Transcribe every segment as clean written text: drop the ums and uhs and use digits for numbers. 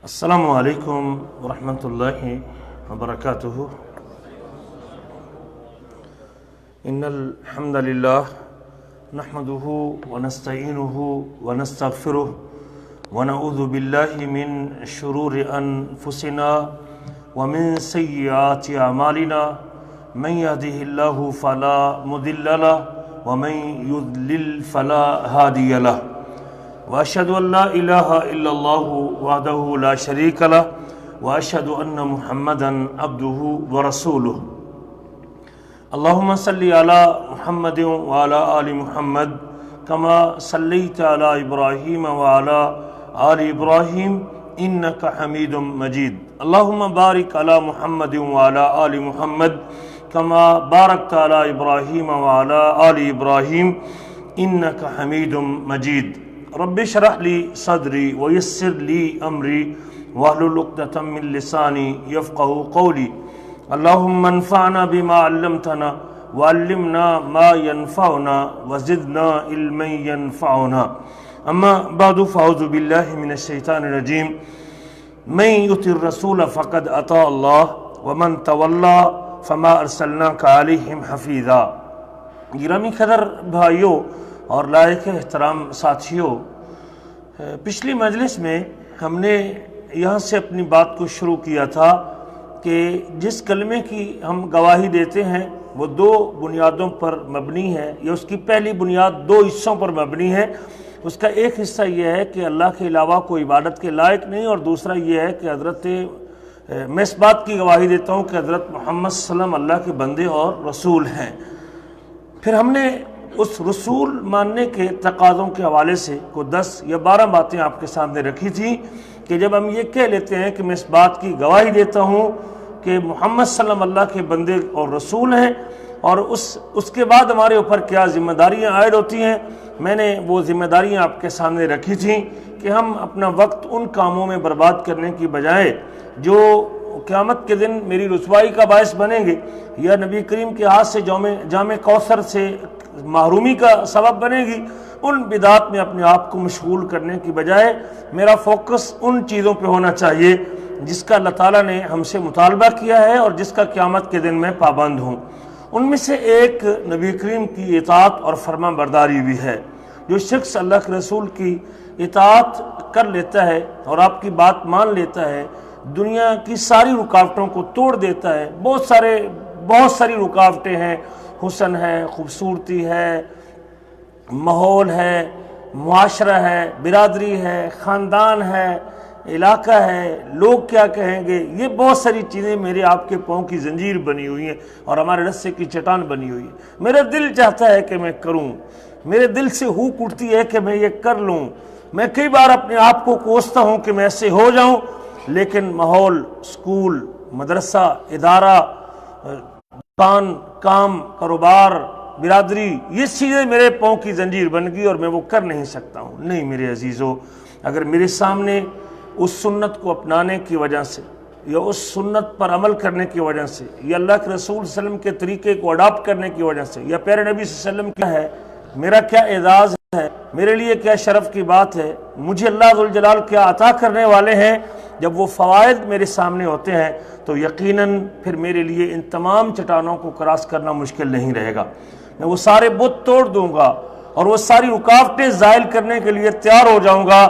السلام علیکم ورحمۃ اللہ وبرکاتہ۔ ان الحمد للہ نحمده ونستعینه ونستغفره ونعوذ باللہ من شرور انفسنا ومن سیئات اعمالنا من يهده الله فلا مضل له ومن يضلل فلا هادي له واشهد ان لا اله الا الله وحده لا شريك له واشهد ان محمدا عبده ورسوله۔ اللهم صل على محمد وعلى آل محمد كما صليت على ابراهيم وعلى آل ابراهيم انك حميد مجيد۔ اللهم بارك على محمد وعلى آل محمد كما باركت على ابراهيم وعلى آل ابراهيم انك حميد مجيد۔ رب اشرح لي صدري ويسر لي امري واحلل عقدة من لساني يفقهوا قولي۔ اللهم انفعنا بما علمتنا وعلمنا ما ينفعنا وزدنا علما ينفعنا۔ اما بعد فاعوذ بالله من الشيطان الرجيم۔ من يطع الرسول فقد اطاع الله ومن تولى فما ارسلناك عليهم حفيظا۔ گرامی قدر بھائیوں اور لائق احترام ساتھیوں، پچھلی مجلس میں ہم نے یہاں سے اپنی بات کو شروع کیا تھا کہ جس کلمے کی ہم گواہی دیتے ہیں وہ دو بنیادوں پر مبنی ہے، یا اس کی پہلی بنیاد دو حصوں پر مبنی ہے۔ اس کا ایک حصہ یہ ہے کہ اللہ کے علاوہ کوئی عبادت کے لائق نہیں، اور دوسرا یہ ہے کہ میں اس بات کی گواہی دیتا ہوں کہ حضرت محمد صلی اللہ علیہ وسلم اللہ کے بندے اور رسول ہیں۔ پھر ہم نے اس رسول ماننے کے تقاضوں کے حوالے سے کوئی 10 یا 12 باتیں آپ کے سامنے رکھی تھیں کہ جب ہم یہ کہہ لیتے ہیں کہ میں اس بات کی گواہی دیتا ہوں کہ محمد صلی اللہ علیہ وسلم اللہ کے بندے اور رسول ہیں، اور اس کے بعد ہمارے اوپر کیا ذمہ داریاں عائد ہوتی ہیں، میں نے وہ ذمہ داریاں آپ کے سامنے رکھی تھیں کہ ہم اپنا وقت ان کاموں میں برباد کرنے کی بجائے جو قیامت کے دن میری رسوائی کا باعث بنیں گے یا نبی کریم کے ہاتھ سے جام کوثر سے محرومی کا سبب بنے گی، ان بدعات میں اپنے آپ کو مشغول کرنے کی بجائے میرا فوکس ان چیزوں پہ ہونا چاہیے جس کا اللہ تعالیٰ نے ہم سے مطالبہ کیا ہے اور جس کا قیامت کے دن میں پابند ہوں۔ ان میں سے ایک نبی کریم کی اطاعت اور فرما برداری بھی ہے۔ جو شخص اللہ کے رسول کی اطاعت کر لیتا ہے اور آپ کی بات مان لیتا ہے، دنیا کی ساری رکاوٹوں کو توڑ دیتا ہے۔ بہت ساری رکاوٹیں ہیں، حسن ہے، خوبصورتی ہے، ماحول ہے، معاشرہ ہے، برادری ہے، خاندان ہے، علاقہ ہے، لوگ کیا کہیں گے، یہ بہت ساری چیزیں میرے آپ کے پاؤں کی زنجیر بنی ہوئی ہیں اور ہمارے رسے کی چٹان بنی ہوئی ہے۔ میرا دل چاہتا ہے کہ میں کروں، میرے دل سے ہوک اٹھتی ہے کہ میں یہ کر لوں، میں کئی بار اپنے آپ کو کوستا ہوں کہ میں ایسے ہو جاؤں، لیکن ماحول، اسکول، مدرسہ، ادارہ، دکان، کام، کاروبار، برادری، یہ چیزیں میرے پاؤں کی زنجیر بن گئی اور میں وہ کر نہیں سکتا ہوں۔ نہیں میرے عزیزو، اگر میرے سامنے اس سنت کو اپنانے کی وجہ سے یا اس سنت پر عمل کرنے کی وجہ سے یا اللہ کے رسول صلی اللہ علیہ وسلم کے طریقے کو اڈاپٹ کرنے کی وجہ سے یا پیارے نبی صلی اللہ علیہ وسلم کیا ہے، میرا کیا اعزاز ہے، میرے لیے کیا شرف کی بات ہے، مجھے اللہ ذوالجلال کیا عطا کرنے والے ہیں، جب وہ فوائد میرے سامنے ہوتے ہیں تو یقیناً پھر میرے لیے ان تمام چٹانوں کو کراس کرنا مشکل نہیں رہے گا۔ میں وہ سارے بت توڑ دوں گا اور وہ ساری رکاوٹیں زائل کرنے کے لیے تیار ہو جاؤں گا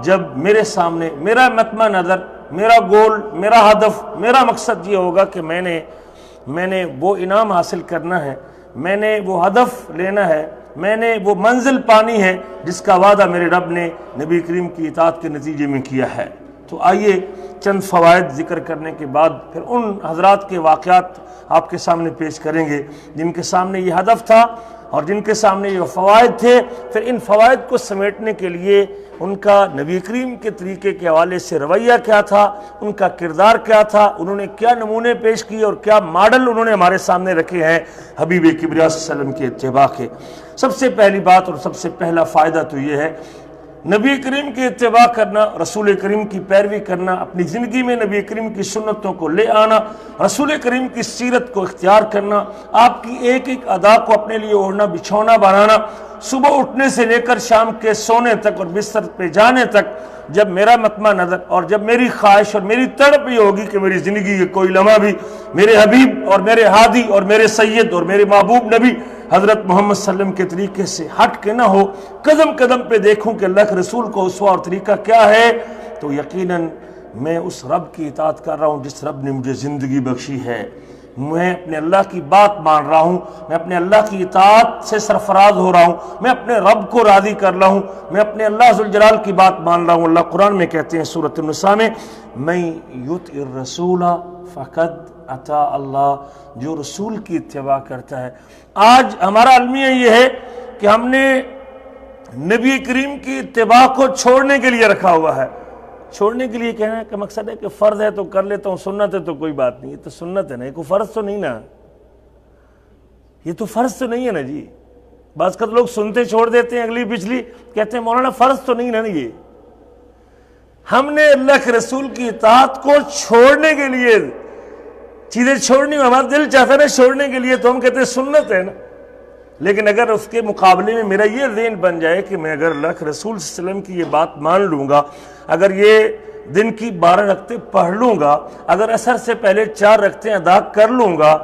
جب میرے سامنے میرا مطمع نظر، میرا گول، میرا ہدف، میرا مقصد یہ ہوگا کہ میں نے وہ انعام حاصل کرنا ہے، میں نے وہ ہدف لینا ہے، میں نے وہ منزل پانی ہے جس کا وعدہ میرے رب نے نبی کریم کی اطاعت کے نتیجے میں کیا ہے۔ تو آئیے چند فوائد ذکر کرنے کے بعد پھر ان حضرات کے واقعات آپ کے سامنے پیش کریں گے جن کے سامنے یہ ہدف تھا اور جن کے سامنے یہ فوائد تھے۔ پھر ان فوائد کو سمیٹنے کے لیے ان کا نبی کریم کے طریقے کے حوالے سے رویہ کیا تھا، ان کا کردار کیا تھا، انہوں نے کیا نمونے پیش کیے اور کیا ماڈل انہوں نے ہمارے سامنے رکھے ہیں حبیب کبریا صلی اللہ علیہ وسلم کے اتباع کے۔ سب سے پہلی بات اور سب سے پہلا فائدہ تو یہ ہے نبی کریم کی اتباع کرنا، رسول کریم کی پیروی کرنا، اپنی زندگی میں نبی کریم کی سنتوں کو لے آنا، رسول کریم کی سیرت کو اختیار کرنا، آپ کی ایک ایک ادا کو اپنے لیے اوڑھنا بچھونا بنانا، صبح اٹھنے سے لے کر شام کے سونے تک اور بستر پہ جانے تک جب میرا مطمع نظر اور جب میری خواہش اور میری تڑپ یہ ہوگی کہ میری زندگی کے کوئی لمحہ بھی میرے حبیب اور میرے ہادی اور میرے سید اور میرے محبوب نبی حضرت محمد صلی اللہ علیہ وسلم کے طریقے سے ہٹ کے نہ ہو، قدم قدم پہ دیکھوں کہ اللہ کے رسول کو اسوہ اور طریقہ کیا ہے، تو یقیناً میں اس رب کی اطاعت کر رہا ہوں جس رب نے مجھے زندگی بخشی ہے، میں اپنے اللہ کی بات مان رہا ہوں، میں اپنے اللہ کی اطاعت سے سرفراز ہو رہا ہوں، میں اپنے رب کو راضی کر رہا ہوں، میں اپنے اللہ ذوالجلال کی بات مان رہا ہوں۔ اللہ قرآن میں کہتے ہیں سورۃ النساء میں، من یطع الرسول فقد اطاع اللہ، جو رسول کی اتباع کرتا ہے۔ آج ہمارا المیہ یہ ہے کہ ہم نے نبی کریم کی اتباع کو چھوڑنے کے لیے رکھا ہوا ہے۔ چھوڑنے کے لیے کہنا کا مقصد ہے کہ فرض ہے تو کر لیتا ہوں، سنت ہے تو کوئی بات نہیں، یہ تو سنت ہے نا، یہ کوئی فرض تو نہیں نا، یہ تو فرض تو نہیں ہے نا جی۔ بعض قد لوگ سنتے چھوڑ دیتے ہیں، اگلی پچھلی کہتے ہیں مولانا فرض تو نہیں نا یہ۔ ہم نے اللہ کے رسول کی اطاعت کو چھوڑنے کے لیے چیزیں چھوڑنی، ہمارا دل چاہتا ہے نا چھوڑنے کے لیے، تو ہم کہتے ہیں سنت ہے نا۔ لیکن اگر اس کے مقابلے میں میرا یہ ذہن بن جائے کہ میں اگر اللہ کے رسول صلی اللہ علیہ وسلم کی یہ بات مان لوں گا، اگر یہ دن کی 12 رکعتیں پڑھ لوں گا، اگر عصر سے پہلے 4 رکعتیں ادا کر لوں گا،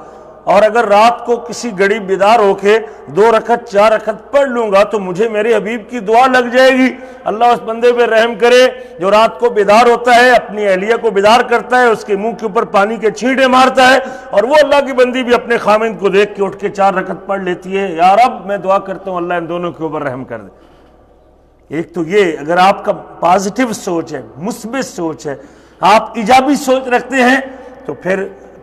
اور اگر رات کو کسی گھڑی بیدار ہو کے 2 رکعت 4 رکعت پڑھ لوں گا، تو مجھے میرے حبیب کی دعا لگ جائے گی۔ اللہ اس بندے پہ رحم کرے جو رات کو بیدار ہوتا ہے، اپنی اہلیہ کو بیدار کرتا ہے، اس کے منہ کے اوپر پانی کے چھینٹے مارتا ہے، اور وہ اللہ کی بندی بھی اپنے خامند کو دیکھ کے اٹھ کے 4 رکعت پڑھ لیتی ہے، یا رب میں دعا کرتا ہوں اللہ ان دونوں کے اوپر رحم کر دے۔ ایک تو یہ، اگر آپ کا پازیٹیو سوچ ہے، مثبت سوچ ہے، آپ ایجابی سوچ رکھتے ہیں، تو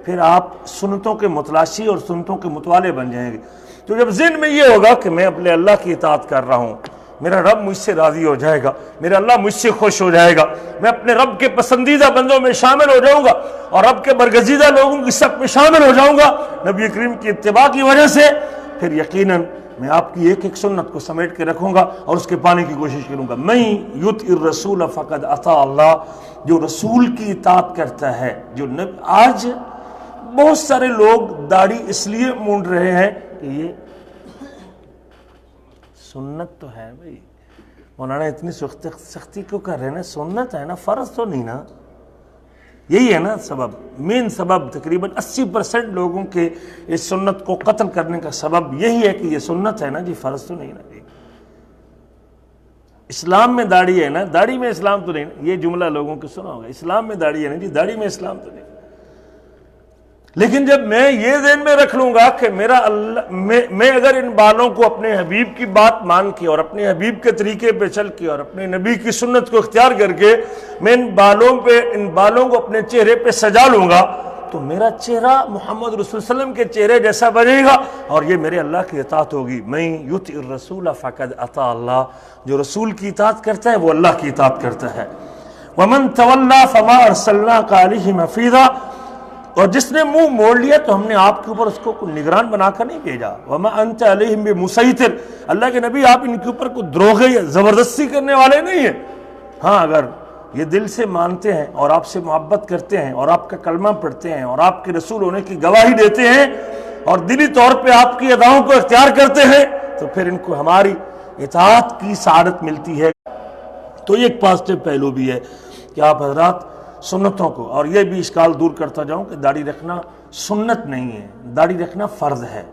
پھر آپ سنتوں کے متلاشی اور سنتوں کے متوالے بن جائیں گے۔ تو جب ذہن میں یہ ہوگا کہ میں اپنے اللہ کی اطاعت کر رہا ہوں، میرا رب مجھ سے راضی ہو جائے گا، میرا اللہ مجھ سے خوش ہو جائے گا، میں اپنے رب کے پسندیدہ بندوں میں شامل ہو جاؤں گا اور رب کے برگزیدہ لوگوں کی صف میں شامل ہو جاؤں گا نبی کریم کی اتباع کی وجہ سے، پھر یقیناً میں آپ کی ایک ایک سنت کو سمیٹ کے رکھوں گا اور اس کے پانے کی کوشش کروں گا۔ من یطع الرسول فقد اطاع اللہ، جو رسول کی اطاعت کرتا ہے، جو آج بہت سارے لوگ داڑھی اس لیے مونڈ رہے ہیں کہ یہ سنت تو ہے بھائی، مولانا اتنی سختی کیوں کر رہے ہیں نا، سنت ہے نا، فرض تو نہیں نا۔ یہی ہے نا سبب، مین سبب، تقریباً 80% لوگوں کے اس سنت کو قتل کرنے کا سبب یہی ہے کہ یہ سنت ہے نا جی، فرض تو نہیں نا جی۔ اسلام میں داڑھی ہے نا، داڑھی میں اسلام تو نہیں نا، یہ جملہ لوگوں کو سنا ہوگا، اسلام میں داڑھی ہے نا جی، داڑھی میں اسلام تو نہیں۔ لیکن جب میں یہ ذہن میں رکھ لوں گا کہ میرا اللہ، میں اگر ان بالوں کو اپنے حبیب کی بات مان کے اور اپنے حبیب کے طریقے پہ چل کے اور اپنے نبی کی سنت کو اختیار کر کے میں ان بالوں کو اپنے چہرے پہ سجا لوں گا، تو میرا چہرہ محمد رسول صلی اللہ علیہ وسلم کے چہرے جیسا بنے گا، اور یہ میرے اللہ کی اطاعت ہوگی۔ من یطع الرسول فقد اطاع اللہ، جو رسول کی اطاعت کرتا ہے وہ اللہ کی اطاعت کرتا ہے۔ ومن تولی فما ارسلناک علیہم حفیظا، اور جس نے منہ موڑ لیا تو ہم نے آپ کے اوپر اس کو نگران بنا کر نہیں بھیجا۔ وما انت علیہم بمسیطر، اللہ کے نبی آپ ان کے اوپر کوئی دروغے یا زبردستی کرنے والے نہیں ہیں۔ ہاں، اگر یہ دل سے مانتے ہیں اور آپ سے محبت کرتے ہیں اور آپ کا کلمہ پڑھتے ہیں اور آپ کے رسول ہونے کی گواہی دیتے ہیں اور دلی طور پہ آپ کی اداؤں کو اختیار کرتے ہیں، تو پھر ان کو ہماری اطاعت کی سعادت ملتی ہے۔ تو یہ ایک پازیٹیو پہلو بھی ہے کہ آپ حضرات سنتوں کو، اور یہ بھی اشکال دور کرتا جاؤں کہ داڑھی رکھنا سنت نہیں ہے، داڑھی رکھنا فرض ہے،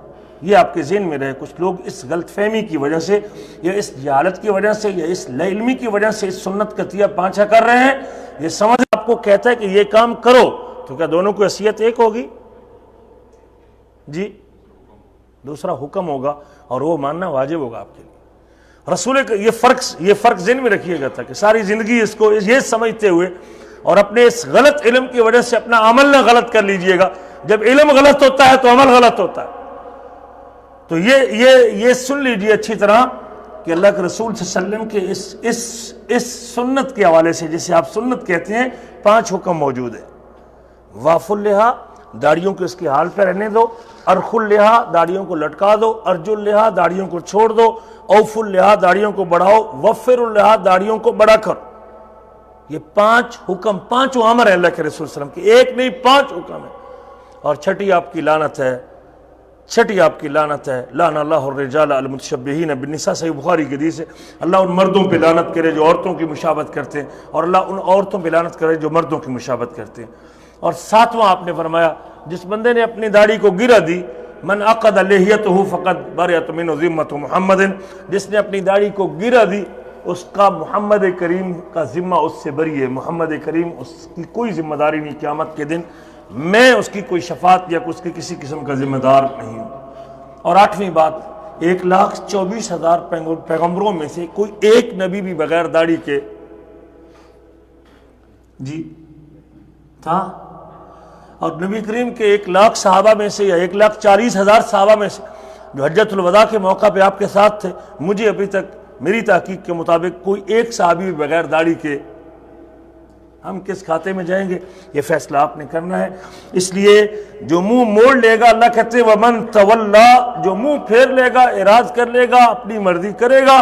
یہ آپ کے ذہن میں رہے۔ کچھ لوگ اس غلط فہمی کی وجہ سے یا اس جہالت کی وجہ سے یا اس لا علمی کی وجہ سے اس سنت کا تیا پانچھا کر رہے ہیں۔ یہ سمجھ آپ کو کہتا ہے کہ یہ کام کرو، تو کیا دونوں کی حیثیت ایک ہوگی؟ جی، دوسرا حکم ہوگا اور وہ ماننا واجب ہوگا آپ کے لیے۔ رسول یہ فرق ذہن میں رکھیے گا تھا کہ ساری زندگی اس کو یہ سمجھتے ہوئے اور اپنے اس غلط علم کی وجہ سے اپنا عمل نہ غلط کر لیجئے گا۔ جب علم غلط ہوتا ہے تو عمل غلط ہوتا ہے۔ تو یہ سن لیجئے اچھی طرح کہ اللہ کے رسول صلی اللہ علیہ وسلم کے اس سنت کے حوالے سے، جسے آپ سنت کہتے ہیں، 5 حکم موجود ہیں۔ واف اللحیٰ، داڑھیوں کو اس کے حال پہ رہنے دو، ارخ اللحا داڑھیوں کو لٹکا دو، ارج اللحا داڑھیوں کو چھوڑ دو، اوف اللحا داڑھیوں کو بڑھاؤ، وفر اللحا داڑھیوں کو بڑھا کرو۔ یہ 5 حکم، 5 امر ہے اللہ کے رسول صلی اللہ علیہ وسلم کی، ایک نہیں 5 حکم ہے۔ اور چھٹی آپ کی لعنت ہے، چھٹی آپ کی لعنت ہے، لعن اللہ الرجال المتشبہین بالنساء، صحیح بخاری کی حدیث ہے، اللہ ان مردوں پہ لعنت کرے جو عورتوں کی مشابہت کرتے ہیں، اور اللہ ان عورتوں پہ لعنت کرے جو مردوں کی مشابہت کرتے ہیں۔ اور 7واں آپ نے فرمایا جس بندے نے اپنی داڑھی کو گرا دی، من عقد لحیتہ فقد برئت منہ ذمۃ محمد، جس نے اپنی داڑھی کو گرا دی اس کا محمد کریم کا ذمہ اس سے بری ہے، محمد کریم اس کی کوئی ذمہ داری نہیں، قیامت کے دن میں اس کی کوئی شفاعت یا اس کی کسی قسم کا ذمہ دار نہیں ہوں۔ اور 8ویں بات، 1,24,000 پیغمبروں میں سے کوئی ایک نبی بھی بغیر داڑھی کے جی تھا، اور نبی کریم کے 1,00,000 صحابہ میں سے یا 1,40,000 صحابہ میں سے جو حجۃ الوداع کے موقع پہ آپ کے ساتھ تھے، مجھے ابھی تک میری تحقیق کے مطابق کوئی ایک صحابی بھی بغیر داڑھی کے، ہم کس کھاتے میں جائیں گے یہ فیصلہ آپ نے کرنا ہے۔ اس لیے جو منہ موڑ لے گا، اللہ کہتے ہیں وَمَن تَوَلَّا، جو منہ پھیر لے گا، اعراض کر لے گا، اپنی مرضی کرے گا،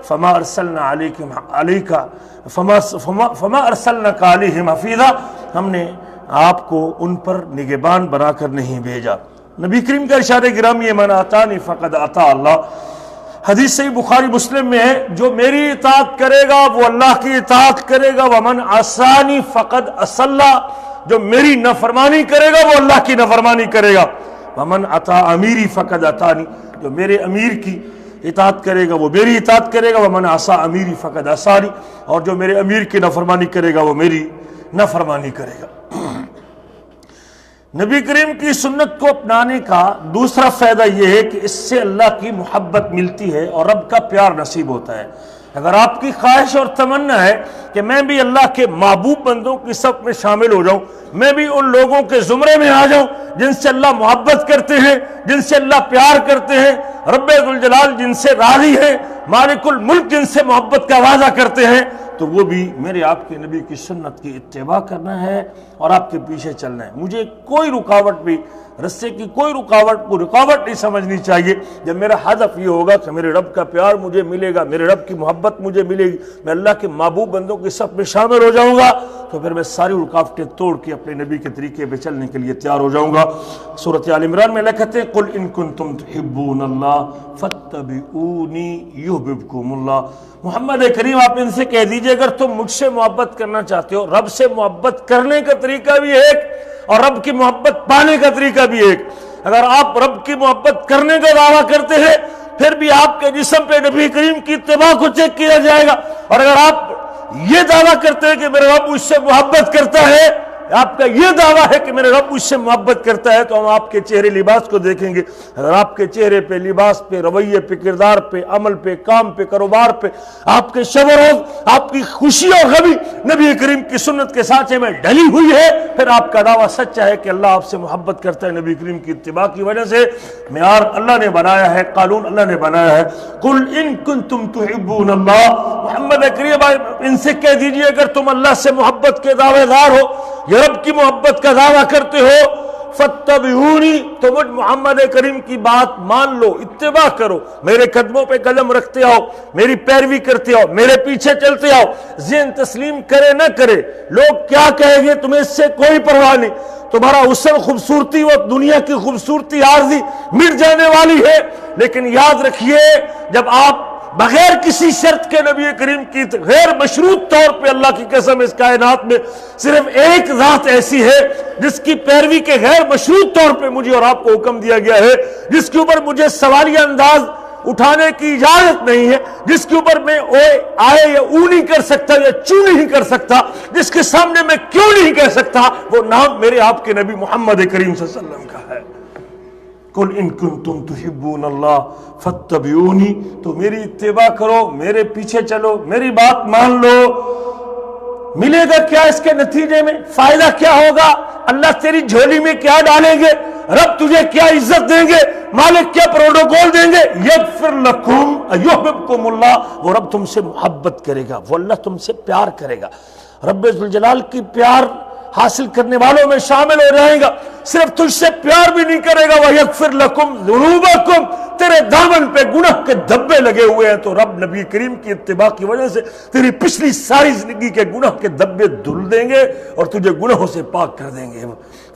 فَمَا أَرْسَلْنَا عَلَيْكَ فَمَا أَرْسَلْنَاكَ عَلَيْهِمْ حَفِيظًا، ہم نے آپ کو ان پر نگہبان بنا کر نہیں بھیجا۔ نبی کریم کا ارشاد گرامی من اطاعنی فقد اطاع اللہ، حدیث صحیح بخاری مسلم میں ہے، جو میری اطاعت کرے گا وہ اللہ کی اطاعت کرے گا، ومن عصانی فقد عصى اللہ، جو میری نافرمانی کرے گا وہ اللہ کی نافرمانی کرے گا، ومن اطاع امیری فقد اطاعنی، جو میرے امیر کی اطاعت کرے گا وہ میری اطاعت کرے گا، ومن عصى امیری فقد عصانی، اور جو میرے امیر کی نافرمانی کرے گا وہ میری نافرمانی کرے گا۔ نبی کریم کی سنت کو اپنانے کا دوسرا فائدہ یہ ہے کہ اس سے اللہ کی محبت ملتی ہے اور رب کا پیار نصیب ہوتا ہے۔ اگر آپ کی خواہش اور تمنا ہے کہ میں بھی اللہ کے محبوب بندوں کی صف میں شامل ہو جاؤں، میں بھی ان لوگوں کے زمرے میں آ جاؤں جن سے اللہ محبت کرتے ہیں، جن سے اللہ پیار کرتے ہیں، رب ذوالجلال جن سے راضی ہے، مالک الملک جن سے محبت کا وعدہ کرتے ہیں، تو وہ بھی میرے آپ کے نبی کی سنت کی اتباع کرنا ہے اور آپ کے پیچھے چلنا ہے۔ مجھے کوئی رکاوٹ بھی، رستے کی کوئی رکاوٹ نہیں سمجھنی چاہیے۔ جب میرا ہدف یہ ہوگا کہ میرے رب کا پیار مجھے ملے گا، میرے رب کی محبت مجھے ملے گی، میں اللہ کے محبوب بندوں کی صف میں شامل ہو جاؤں گا، تو پھر میں ساری رکاوٹیں توڑ کے اپنے نبی کے طریقے پہ چلنے کے لیے تیار ہو جاؤں گا۔ سورۃ آل عمران میں اللہ کہتے ہیں قل ان کنتم تحبون اللہ فاتبعونی یحببکم اللہ، محمد کریم آپ ان سے کہہ دیجئے اگر تم مجھ سے محبت کرنا چاہتے ہو، رب سے محبت کرنے کا طریقہ بھی ایک اور رب کی محبت پانے کا طریقہ بھی ایک۔ اگر آپ رب کی محبت کرنے کا دعویٰ کرتے ہیں پھر بھی آپ کے جسم پہ نبی کریم کی اتباع کو چیک کیا جائے گا، اور اگر آپ یہ دعویٰ کرتے ہیں کہ میرا رب مجھ سے محبت کرتا ہے، آپ کا یہ دعویٰ ہے کہ میرے رب مجھ سے محبت کرتا ہے، تو ہم آپ کے چہرے لباس کو دیکھیں گے۔ اگر آپ کے چہرے پہ، لباس پہ، رویے پہ، کردار پہ، عمل پہ، کام پہ، کاروبار پہ، آپ کے شب و روز، آپ کی خوشی اور غمی نبی کریم کی سنت کے سانچے میں ڈلی ہوئی ہے، پھر آپ کا دعویٰ سچا ہے کہ اللہ آپ سے محبت کرتا ہے۔ نبی کریم کی اتباع کی وجہ سے معیار اللہ نے بنایا ہے، قانون اللہ نے بنایا ہے۔ قل ان کنتم تحبون اللہ، محمد کریم ان سے کہہ دیجئے اگر تم اللہ سے محبت کے دعوے دار ہو، یا رب کی محبت کا دعویٰ کرتے ہو، فاتبعونی، تو مجھ محمد کریم کی بات مان لو، اتباع کرو، میرے قدموں پہ قدم رکھتے آؤ، میری پیروی کرتے آؤ، میرے پیچھے چلتے آؤ، ذہن تسلیم کرے نہ کرے، لوگ کیا کہیں گے تمہیں اس سے کوئی پرواہ نہیں، تمہارا حسن خوبصورتی وہ دنیا کی خوبصورتی عارضی مٹ جانے والی ہے، لیکن یاد رکھیے جب آپ بغیر کسی شرط کے نبی کریم کی غیر مشروط طور پہ، اللہ کی قسم اس کائنات میں صرف ایک ذات ایسی ہے جس کی پیروی کے غیر مشروط طور پہ مجھے اور آپ کو حکم دیا گیا ہے، جس کے اوپر مجھے سوالیہ انداز اٹھانے کی اجازت نہیں ہے، جس کے اوپر میں آئے یا او نہیں کر سکتا یا چو نہیں کر سکتا، جس کے سامنے میں کیوں نہیں کہہ سکتا، وہ نام میرے آپ کے نبی محمد کریم صلی اللہ علیہ وسلم کا ہے۔ قل ان کنتم تحبون اللہ فاتبعونی، تو میری اتباع کرو، میرے پیچھے چلو، میری بات مان لو۔ ملے گا کیا اس کے نتیجے میں؟ فائدہ کیا ہوگا؟ اللہ تیری جھولی میں کیا ڈالیں گے؟ رب تجھے کیا عزت دیں گے؟ مالک کیا پروٹوکول دیں گے؟ یغفر لکم یحببکم اللہ، وہ رب تم سے محبت کرے گا، وہ اللہ تم سے پیار کرے گا۔ رب ذوالجلال کی پیار حاصل کرنے والوں میں شامل ہو جائے گا، صرف تجھ سے پیار بھی نہیں کرے گا، وَيَغْفِرْ لَكُمْ ذُنُوبَكُمْ، تیرے دامن پہ گناہ کے دھبے لگے ہوئے ہیں، تو رب نبی کریم کی اتباع کی وجہ سے تیری پچھلی ساری زندگی کے گناہ کے دھبے دھل دیں گے اور تجھے گناہوں سے پاک کر دیں گے۔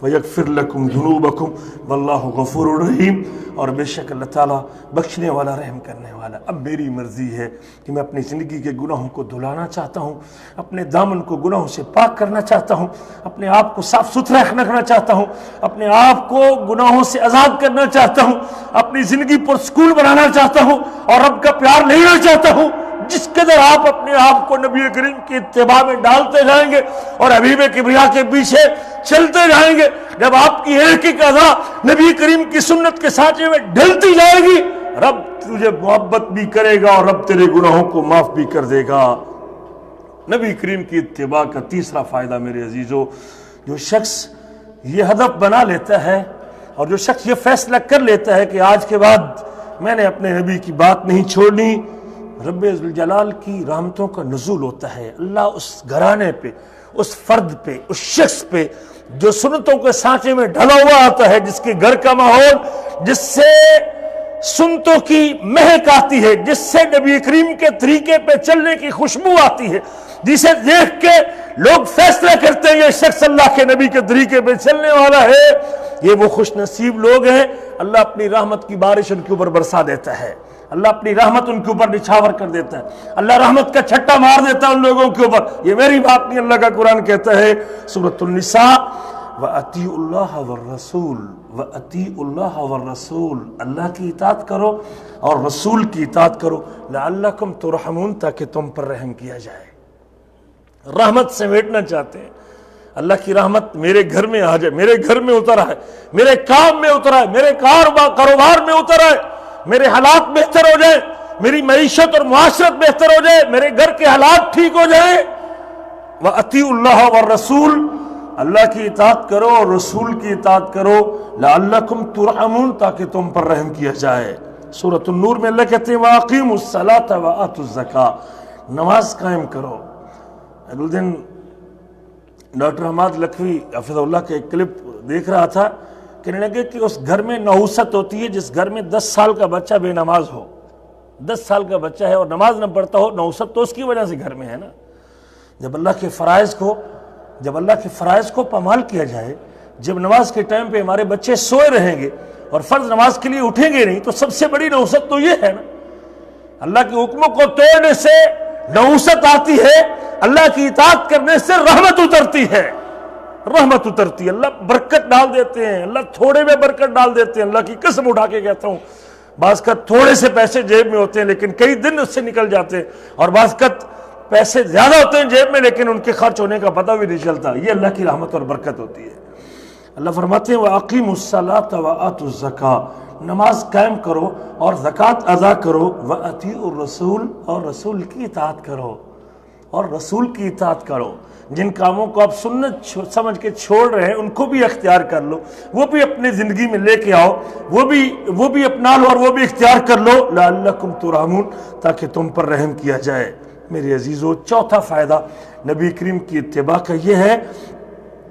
وَيَغْفِرْ لَكُمْ ذُنُوبَكُمْ وَاللَّهُ غَفُورٌ رَحِيمٌ، اور بے شک اللہ تعالیٰ بخشنے والا، رحم کرنے والا۔ اب میری مرضی ہے کہ میں اپنی زندگی کے گناہوں کو دھلانا چاہتا ہوں، اپنے دامن کو گناہوں سے پاک کرنا چاہتا ہوں، اپنے آپ کو صاف ستھرا رکھنا چاہتا ہوں، اپنے آپ کو گناہوں سے آزاد کرنا چاہتا ہوں، اپنی زندگی پرسکون بنانا چاہتا ہوں اور رب کا پیار لینا چاہتا ہوں۔ جس قدر آپ اپنے آپ کو نبی کریم کی اتباع میں ڈالتے جائیں گے اور حبیب کبریا کے پیچھے چلتے جائیں گے، جب آپ کی ایک ایک ادا نبی کریم کی سنت کے سانچے میں ڈلتی جائے گی، رب تجھے محبت بھی کرے گا اور رب تیرے گناہوں کو معاف بھی کر دے گا۔ نبی کریم کی اتباع کا تیسرا فائدہ میرے عزیزو، جو شخص یہ ہدف بنا لیتا ہے اور جو شخص یہ فیصلہ کر لیتا ہے کہ آج کے بعد میں نے اپنے نبی کی بات نہیں چھوڑنی، رب ذوالجلال کی رحمتوں کا نزول ہوتا ہے۔ اللہ اس گھرانے پہ، اس فرد پہ، اس شخص پہ جو سنتوں کے سانچے میں ڈھلا ہوا آتا ہے، جس کے گھر کا ماحول، جس سے سنتوں کی مہک آتی ہے، جس سے نبی کریم کے طریقے پہ چلنے کی خوشبو آتی ہے، جسے دیکھ کے لوگ فیصلہ کرتے ہیں یہ شخص اللہ کے نبی کے طریقے پہ چلنے والا ہے، یہ وہ خوش نصیب لوگ ہیں۔ اللہ اپنی رحمت کی بارش ان کے اوپر برسا دیتا ہے، اللہ اپنی رحمت ان کے اوپر نچھاور کر دیتا ہے، اللہ رحمت کا چھٹا مار دیتا ہے ان لوگوں کے اوپر۔ یہ میری بات نہیں، اللہ کا قرآن کہتا ہے سورۃ النساء، وَأَطِيعُوا اللَّهَ وَالرَّسُولَ وَأَطِيعُوا اللَّهَ وَالرَّسُولَ، اللہ کی اطاعت کرو اور رسول کی اطاعت کرو، لَعَلَّكُمْ تُرْحَمُونَ، تاکہ تم پر رحم کیا جائے۔ رحمت سمیٹنا چاہتے ہیں، اللہ کی رحمت میرے گھر میں آ جائے، میرے گھر میں اتر آئے، میرے کام میں اتر آئے، میرے کاروبار میں اتر آئے، میرے حالات بہتر ہو جائیں، میری معیشت اور معاشرت بہتر ہو جائے، میرے گھر کے حالات ٹھیک ہو جائیں۔ وَأَطِيعُوا اللَّهَ وَالرَّسُولَ، اللہ کی اطاعت کرو اور رسول کی اطاعت کرو، لَعَلَّكُمْ تُرْحَمُونَ، تاکہ تم پر رحم کیا جائے۔ سورۃ النور میں اللہ کہتے ہیں وَأَقِیمُوا الصَّلَاةَ وَآتُوا الزَّکَاۃَ، نماز قائم کرو۔ اگلے دن ڈاکٹر حماد لکھوی حفظ اللہ کے ایک کلپ دیکھ رہا تھا، کہنے لگے کہ اس گھر میں نحوست ہوتی ہے جس گھر میں 10 سال کا بچہ بے نماز ہو، 10 سال کا بچہ ہے اور نماز نہ پڑھتا ہو، نحوست تو اس کی وجہ سے گھر میں ہے نا۔ جب اللہ کے فرائض کو پامال کیا جائے، جب نماز کے ٹائم پہ ہمارے بچے سوئے رہیں گے اور فرض نماز کے لیے اٹھیں گے نہیں، تو سب سے بڑی نحوست تو یہ ہے نا۔ اللہ کے حکموں کو توڑنے سے نحوست آتی ہے، اللہ کی اطاعت کرنے سے رحمت اترتی ہے، رحمت اترتی ہے، اللہ برکت ڈال دیتے ہیں، اللہ تھوڑے میں برکت ڈال دیتے ہیں۔ اللہ کی قسم اٹھا کے کہتا ہوں، بعض کا تھوڑے سے پیسے جیب میں ہوتے ہیں لیکن کئی دن اس سے نکل جاتے ہیں، اور بعض کا پیسے زیادہ ہوتے ہیں جیب میں لیکن ان کے خرچ ہونے کا پتہ بھی نہیں چلتا۔ یہ اللہ کی رحمت اور برکت ہوتی ہے۔ اللہ فرماتے ہیں وَأَقِیمُوا الصَّلَاةَ وَآتُوا الزَّکَاۃَ، نماز قائم کرو اور زکوٰۃ ادا کرو، وَأَطِیعُوا الرَّسُولَ، اور رسول کی اطاعت کرو، اور رسول کی اطاعت کرو۔ جن کاموں کو آپ سنت سمجھ کے چھوڑ رہے ہیں ان کو بھی اختیار کر لو، وہ بھی اپنی زندگی میں لے کے آؤ، وہ بھی اپنا لو اور وہ بھی اختیار کر لو، لعلکم ترحمون، تاکہ تم پر رحم کیا جائے۔ میرے عزیزو، چوتھا فائدہ نبی کریم کی اتباع کا یہ ہے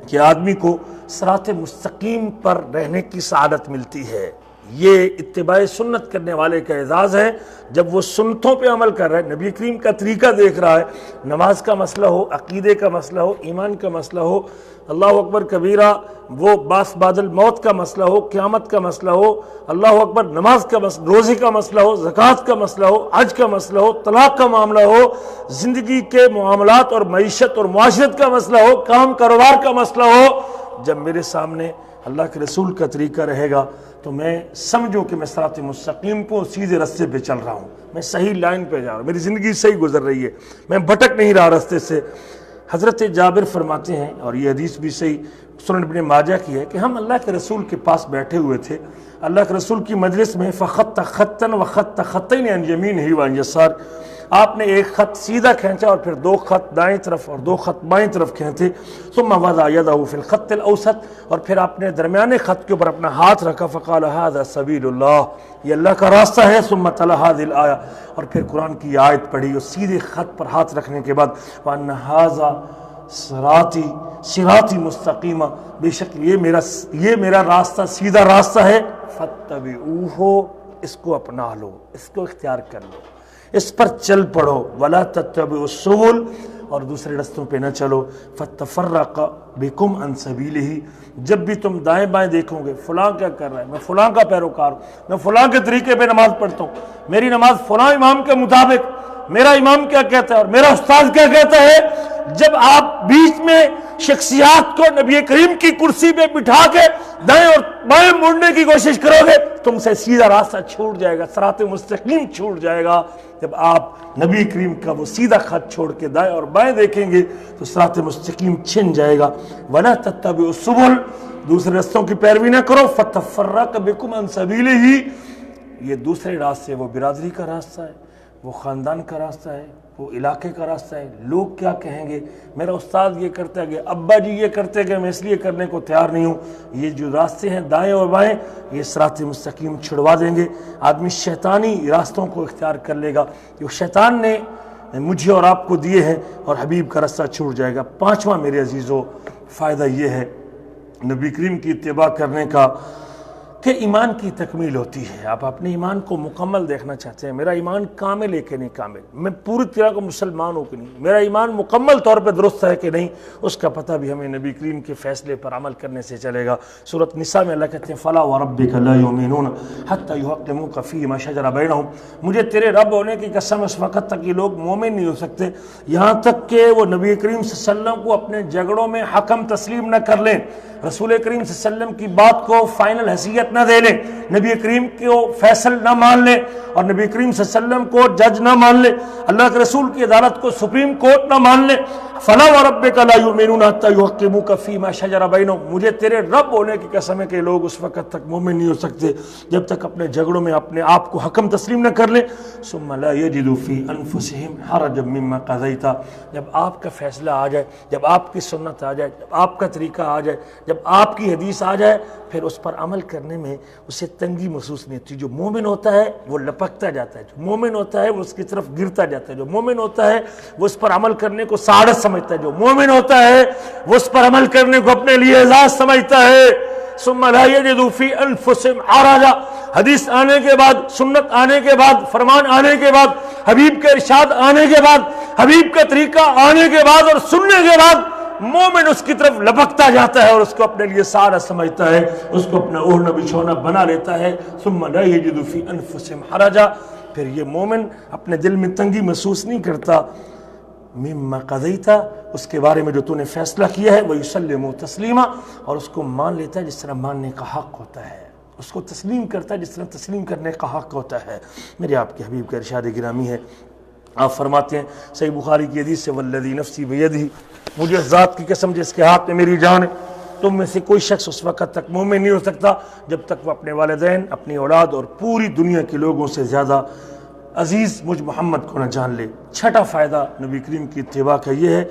کہ آدمی کو صراط مستقیم پر رہنے کی سعادت ملتی ہے۔ یہ اتباع سنت کرنے والے کا اعزاز ہے، جب وہ سنتوں پہ عمل کر رہا ہے، نبی کریم کا طریقہ دیکھ رہا ہے، نماز کا مسئلہ ہو، عقیدے کا مسئلہ ہو، ایمان کا مسئلہ ہو، اللہ اکبر کبیرہ، وہ باس بعد الموت کا مسئلہ ہو، قیامت کا مسئلہ ہو، اللہ اکبر نماز کا مسئلہ، روزے کا مسئلہ ہو، زکوٰۃ کا مسئلہ ہو، حج کا مسئلہ ہو، طلاق کا معاملہ ہو، زندگی کے معاملات اور معیشت اور معاشرت کا مسئلہ ہو، کام کاروبار کا مسئلہ ہو، جب میرے سامنے اللہ کے رسول کا طریقہ رہے گا تو میں سمجھو کہ میں صراط مستقیم کو سیدھے رستے پہ چل رہا ہوں، میں صحیح لائن پہ جا رہا ہوں، میری زندگی صحیح گزر رہی ہے، میں بھٹک نہیں رہا رستے سے۔ حضرت جابر فرماتے ہیں، اور یہ حدیث بھی صحیح سنن ابن ماجہ کی ہے، کہ ہم اللہ کے رسول کے پاس بیٹھے ہوئے تھے، اللہ کے رسول کی مجلس میں، فخط خطن وخط خطین عن یمینہ وعن یسار، آپ نے ایک خط سیدھا کھینچا اور پھر 2 خط دائیں طرف اور 2 خط بائیں طرف کھینچے، ثم وضع یدہ فی الخط الاوسط، اور پھر آپ نے درمیانے خط کے اوپر اپنا ہاتھ رکھا، فقال ھذا سبیل اللہ، یہ اللہ کا راستہ ہے، ثم تلا ھذہ الآیہ، اور پھر قرآن کی آیت پڑھی، اور سیدھے خط پر ہاتھ رکھنے کے بعد وَأَنَّ ھذا صراطی مستقیمہ، بے شک یہ میرا راستہ سیدھا راستہ ہے، فاتبعوہ، اس کو اپنا لو، اس کو اختیار کر لو، اس پر چل پڑو، ولا تتبعوا السبل، اور دوسرے رستوں پہ نہ چلو، فتفرق بکم عن سبیلہ، جب بھی تم دائیں بائیں دیکھو گے فلاں کیا کر رہا ہے، میں فلاں کا پیروکار ہوں، میں فلاں کے طریقے پہ نماز پڑھتا ہوں، میری نماز فلاں امام کے مطابق، میرا امام کیا کہتا ہے اور میرا استاد کیا کہتا ہے، جب آپ بیچ میں شخصیات کو نبی کریم کی کرسی پہ بٹھا کے دائیں اور بائیں مڑنے کی کوشش کرو گے، تم سے سیدھا راستہ چھوٹ جائے گا، صراط مستقیم چھوٹ جائے گا۔ جب آپ نبی کریم کا وہ سیدھا خط چھوڑ کے دائیں اور بائیں دیکھیں گے تو صراط مستقیم چھن جائے گا۔ وَلَا تَتَّبِعُوا السُّبُلَ، دوسرے رستوں کی پیروی نہ کرو، فَتَفَرَّقَ بِكُمْ عَنْ سَبِيلِهِ، یہ دوسرے راستے، وہ برادری کا راستہ ہے، وہ خاندان کا راستہ ہے، وہ علاقے کا راستہ ہے، لوگ کیا کہیں گے، میرا استاد یہ کرتا ہے، ابا جی یہ کرتے ہیں، میں اس لیے کرنے کو تیار نہیں ہوں، یہ جو راستے ہیں دائیں اور بائیں، یہ صراط مستقیم چھڑوا دیں گے۔ آدمی شیطانی راستوں کو اختیار کر لے گا، جو شیطان نے مجھے اور آپ کو دیے ہیں، اور حبیب کا راستہ چھوٹ جائے گا۔ پانچواں میرے عزیزو فائدہ یہ ہے نبی کریم کی اتباع کرنے کا کہ ایمان کی تکمیل ہوتی ہے۔ آپ اپنے ایمان کو مکمل دیکھنا چاہتے ہیں، میرا ایمان کامل ہے کہ نہیں کامل، میں پوری طرح کو مسلمان ہوں کہ نہیں، میرا ایمان مکمل طور پہ درست ہے کہ نہیں، اس کا پتہ بھی ہمیں نبی کریم کے فیصلے پر عمل کرنے سے چلے گا۔ سورۃ نساء میں اللہ کہتے ہیں فَلَا وَرَبِّكَ لَا يُؤْمِنُونَ حَتَّى يُحَكِّمُوكَ فِي مَا شَجَرَ بَيْنَهُمْ، مجھے تیرے رب ہونے کی قسم، اس وقت تک یہ لوگ مومن نہیں ہو سکتے یہاں تک کہ وہ نبی کریم صلی اللہ علیہ وسلم کو اپنے جھگڑوں میں حکم تسلیم نہ کر لیں، رسول کریم صلی اللہ علیہ وسلم کی بات کو فائنل حیثیت نہ دے لیں، نبی کریم کو فیصل نہ مان لیں، اور نبی کریم صلی اللہ علیہ وسلم کو جج نہ مان لیں، اللہ کے رسول کی عدالت کو سپریم کورٹ نہ مان لیں۔ فَلَا وَرَبِّكَ لَا يُؤْمِنُونَ حَتَّى يُحَكِّمُوكَ فِي مَا شَجَرَ بَيْنَهُمْ، مجھے تیرے رب ہونے کی قسم ہے کہ لوگ اس وقت تک مومن نہیں ہو سکتے جب تک اپنے جھگڑوں میں اپنے آپ کو حکم تسلیم نہ کر لیں۔ ثُمَّ لَا يَجِدُوا فِي أَنفُسِهِمْ حَرَجًا مِّمَّا قَضَيْتَ، جب آپ کا فیصلہ آ جائے، جب آپ کی سنت آ جائے، جب آپ کا طریقہ آ جائے، جب آپ کی حدیث آ جائے، پھر اس پر عمل کرنے میں اسے تنگی محسوس نہیں ہوتی۔ جو مومن ہوتا ہے وہ لپکتا جاتا ہے، جو مومن ہوتا ہے وہ اس کی طرف گرتا جاتا ہے، جو مومن ہوتا ہے وہ اس پر عمل کرنے کو سعادت سمجھتا ہے، جو مومن ہوتا ہے وہ اس پر عمل کرنے کو اپنے لیے اعزاز سمجھتا ہے۔ ثم لا يجدوا في انفسهم حرجا، حدیث آنے کے بعد، سنت آنے کے بعد، فرمان آنے کے بعد، حبیب کے ارشاد آنے کے بعد، حبیب کا طریقہ آنے کے بعد اور سننے کے بعد مومن اس کی طرف لپکتا جاتا ہے اور اس کو اپنے لیے سارا سمجھتا ہے، اس کو اپنا اوڑھنا بچھونا بنا لیتا ہے۔ ثم لا يجدوا في انفسهم حرجا، پھر یہ مومن اپنے دل میں تنگی محسوس نہیں کرتا، مما قضیت، اس کے بارے میں جو تو نے فیصلہ کیا ہے، ویسلموا تسلیما، اور اس کو مان لیتا ہے جس طرح ماننے کا حق ہوتا ہے، اس کو تسلیم کرتا ہے جس طرح تسلیم کرنے کا حق ہوتا ہے۔ میرے آپ کے حبیب کا ارشاد گرامی ہے، آپ فرماتے ہیں صحیح بخاری کی حدیث سے، والذی نفسی بیدہ، مجھے ذات کی قسم جس کے ہاتھ میں میری جان ہے، تم میں سے کوئی شخص اس وقت تک مومن نہیں ہو سکتا جب تک وہ اپنے والدین، اپنی اولاد اور پوری دنیا کے لوگوں سے زیادہ عزیز مجھ محمد کو نہ جان لے۔ چھٹا فائدہ نبی کریم کی اتباع کا یہ ہے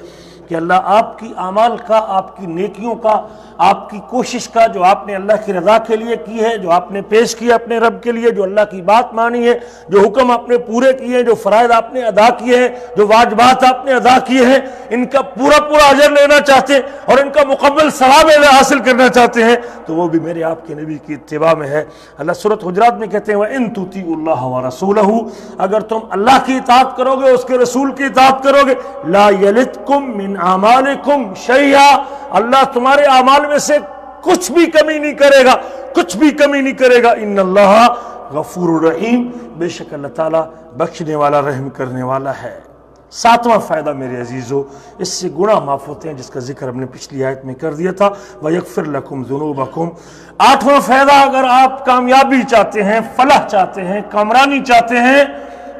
کہ اللہ آپ کی اعمال کا، آپ کی نیکیوں کا، آپ کی کوشش کا، جو آپ نے اللہ کی رضا کے لیے کی ہے، جو آپ نے پیش کیا اپنے رب کے لیے، جو اللہ کی بات مانی ہے، جو حکم آپ نے پورے کیے ہیں، جو فرائض آپ نے ادا کیے ہیں، جو واجبات آپ نے ادا کیے ہیں، ان کا پورا اجر لینا چاہتے ہیں اور ان کا مکمل ثواب حاصل کرنا چاہتے ہیں، تو وہ بھی میرے آپ کے نبی کی اتباع میں ہے۔ اللہ سورۃ حجرات میں کہتے ہیں وَإِن تُطِيعُوا اللَّهَ وَرَسُولَهُ، اگر تم اللہ کی اطاعت کرو گے، اس کے رسول کی اطاعت کرو گے، لَا يَلِتْكُم مِّنْ أَعْمَالِكُمْ شَيْئًا، اللہ تمہارے اعمال میں سے کچھ بھی کمی نہیں کرے گا، کچھ بھی کمی نہیں کرے گا۔ ان اللہ غفور الرحیم، بے شک اللہ تعالیٰ بخشنے والا، رحم کرنے والا ہے۔ ساتواں فائدہ میرے عزیزو، اس سے گناہ معاف ہوتے ہیں، جس کا ذکر ہم نے پچھلی آیت میں کر دیا تھا، وَيَغْفِرْ لَكُمْ ذُنُوبَكُمْ۔ آٹھواں فائدہ، اگر آپ کامیابی چاہتے ہیں، فلاح چاہتے ہیں، کامرانی چاہتے ہیں،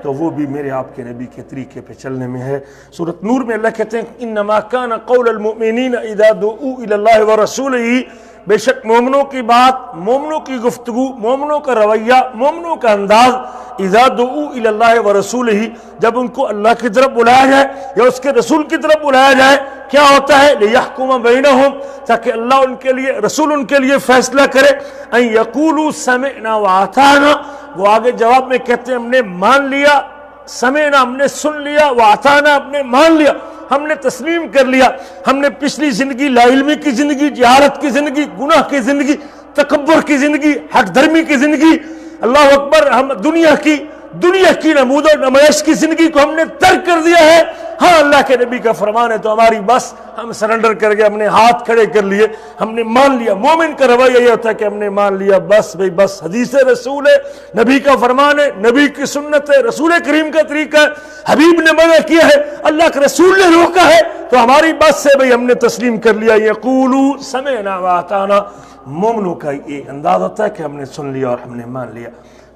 تو وہ بھی میرے آپ کے نبی کے طریقے پہ چلنے میں ہے۔ سورۃ نور میں اللہ کہتے ہیں انما کان قول المؤمنین اذا دعوا الی اللہ ورسولہ، بے شک مومنوں کی بات، مومنوں کی گفتگو، مومنوں کا رویہ، مومنوں کا انداز، اذا دعوا الی اللہ ورسولہ، جب ان کو اللہ کی طرف بلایا جائے یا اس کے رسول کی طرف بلایا جائے، کیا ہوتا ہے؟ لیحکم بینہم، تاکہ اللہ ان کے لیے، رسول ان کے لیے فیصلہ کرے، ان یقولوا سمعنا واطعنا، وہ آگے جواب میں کہتے ہیں ہم نے مان لیا سمعنا ہم نے سن لیا، واطعنا ہم نے مان لیا، ہم نے تسلیم کر لیا. ہم نے پچھلی زندگی لا علمی کی زندگی، جہالت کی زندگی، گناہ کی زندگی، تکبر کی زندگی، حق درمی کی زندگی، اللہ اکبر، ہم دنیا کی نمود و نمائش کی زندگی کو ہم نے ترک کر دیا ہے. ہاں اللہ کے نبی کا فرمان ہے تو ہماری بس، ہم سرنڈر کر گئے، ہم نے ہاتھ کھڑے کر لیے، ہم نے مان لیا. مومن کا رویہ یہ ہوتا ہے کہ ہم نے مان لیا، بس بھئی بس، حدیث رسول ہے، نبی کا فرمان ہے، نبی کی سنت ہے، رسول کریم کا طریقہ ہے، حبیب نے منع کیا ہے، اللہ کے رسول نے روکا ہے، تو ہماری بات سے بھئی ہم نے تسلیم کر لیا. یقولوا سمعنا واطعنا. مومنوں کا یہ انداز ہوتا ہے کہ ہم نے سن لیا اور ہم نے مان لیا.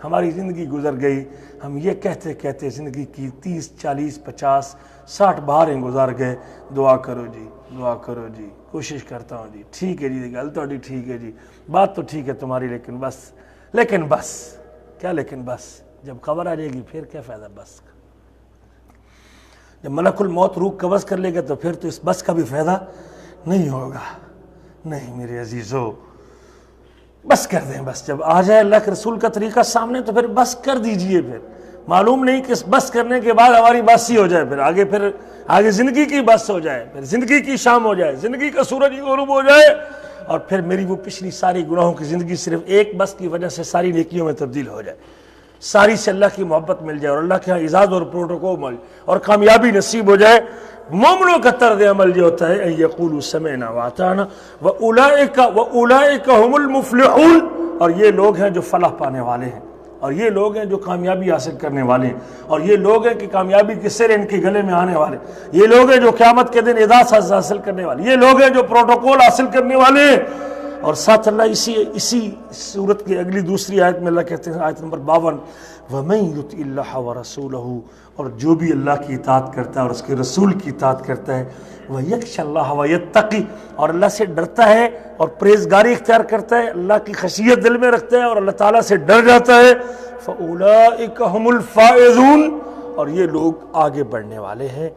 ہماری زندگی گزر گئی، ہم یہ کہتے کہتے زندگی کی 30 40 50 60 بہاریں گزار گئے. دعا کرو جی، دعا کرو جی، کوشش کرتا ہوں جی، ٹھیک ہے جی، گل تو ٹھیک ہے جی، بات تو ٹھیک ہے تمہاری، لیکن بس کیا، لیکن بس جب خبر آ جائے گی پھر کیا فائدہ بس کا. جب ملک الموت روح قبض کر لے گا تو پھر تو اس بس کا بھی فائدہ نہیں ہوگا. نہیں میرے عزیزو، بس کر دیں. بس جب آ جائے اللہ کے رسول کا طریقہ سامنے تو پھر بس کر دیجئے. پھر معلوم نہیں کہ بس کرنے کے بعد ہماری بس ہی ہو جائے، پھر آگے زندگی کی بس ہو جائے، پھر زندگی کی شام ہو جائے، زندگی کا سورج غروب ہو جائے، اور پھر میری وہ پچھلی ساری گناہوں کی زندگی صرف ایک بس کی وجہ سے ساری نیکیوں میں تبدیل ہو جائے، ساری سے اللہ کی محبت مل جائے، اور اللہ کے اعزاز اور پروٹوکول مل جائے، اور کامیابی نصیب ہو جائے. مومنوں کا طرز عمل یہ ہوتا ہے، ان یقولوا سمعنا واطعنا واولئک هم المفلحون. اور یہ لوگ ہیں جو فلاح پانے والے ہیں، اور یہ لوگ ہیں جو کامیابی حاصل کرنے والے ہیں، اور یہ لوگ ہیں کہ کامیابی کے سر ان کے گلے میں آنے والے، یہ لوگ ہیں جو قیامت کے دن اعزاز حاصل کرنے والے، یہ لوگ ہیں جو پروٹوکول حاصل کرنے والے ہیں. اور ساتھ اللہ اسی صورت کی اگلی دوسری آیت میں اللہ کہتے ہیں، آیت نمبر 52، وَمَن يُطِعِ اللَّهَ وَرَسُولَهُ. اور جو بھی اللہ کی اطاعت کرتا ہے اور اس کے رسول کی اطاعت کرتا ہے، وَيَخْشَ اللَّهَ وَيَتَّقِ. اور اللہ سے ڈرتا ہے اور پرہیزگاری اختیار کرتا ہے، اللہ کی خشیت دل میں رکھتا ہے اور اللہ تعالیٰ سے ڈر جاتا ہے، فَأُولَئِكَ هُمُ الْفَائِزُونَ. اور یہ لوگ آگے بڑھنے والے ہیں،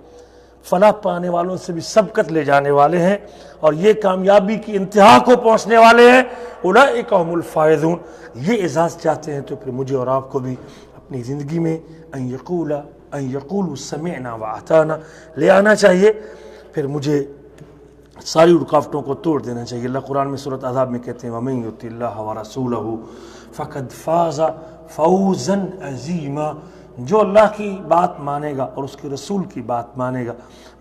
فلاح پانے والوں سے بھی سبقت لے جانے والے ہیں، اور یہ کامیابی کی انتہا کو پہنچنے والے ہیں. اولئک هم الفائزون. یہ اعزاز چاہتے ہیں تو پھر مجھے اور آپ کو بھی اپنی زندگی میں ان یقولوا سمعنا واطعنا لے آنا چاہیے. پھر مجھے ساری رکاوٹوں کو توڑ دینا چاہیے. اللہ قرآن میں سورۃ احزاب میں کہتے ہیں، وَمَن یُطِعِ اللَّهَ وَرَسُولَهُ فَقَدْ فَازَ فَوْزًا عَظِیمًا. جو اللہ کی بات مانے گا اور اس کے رسول کی بات مانے گا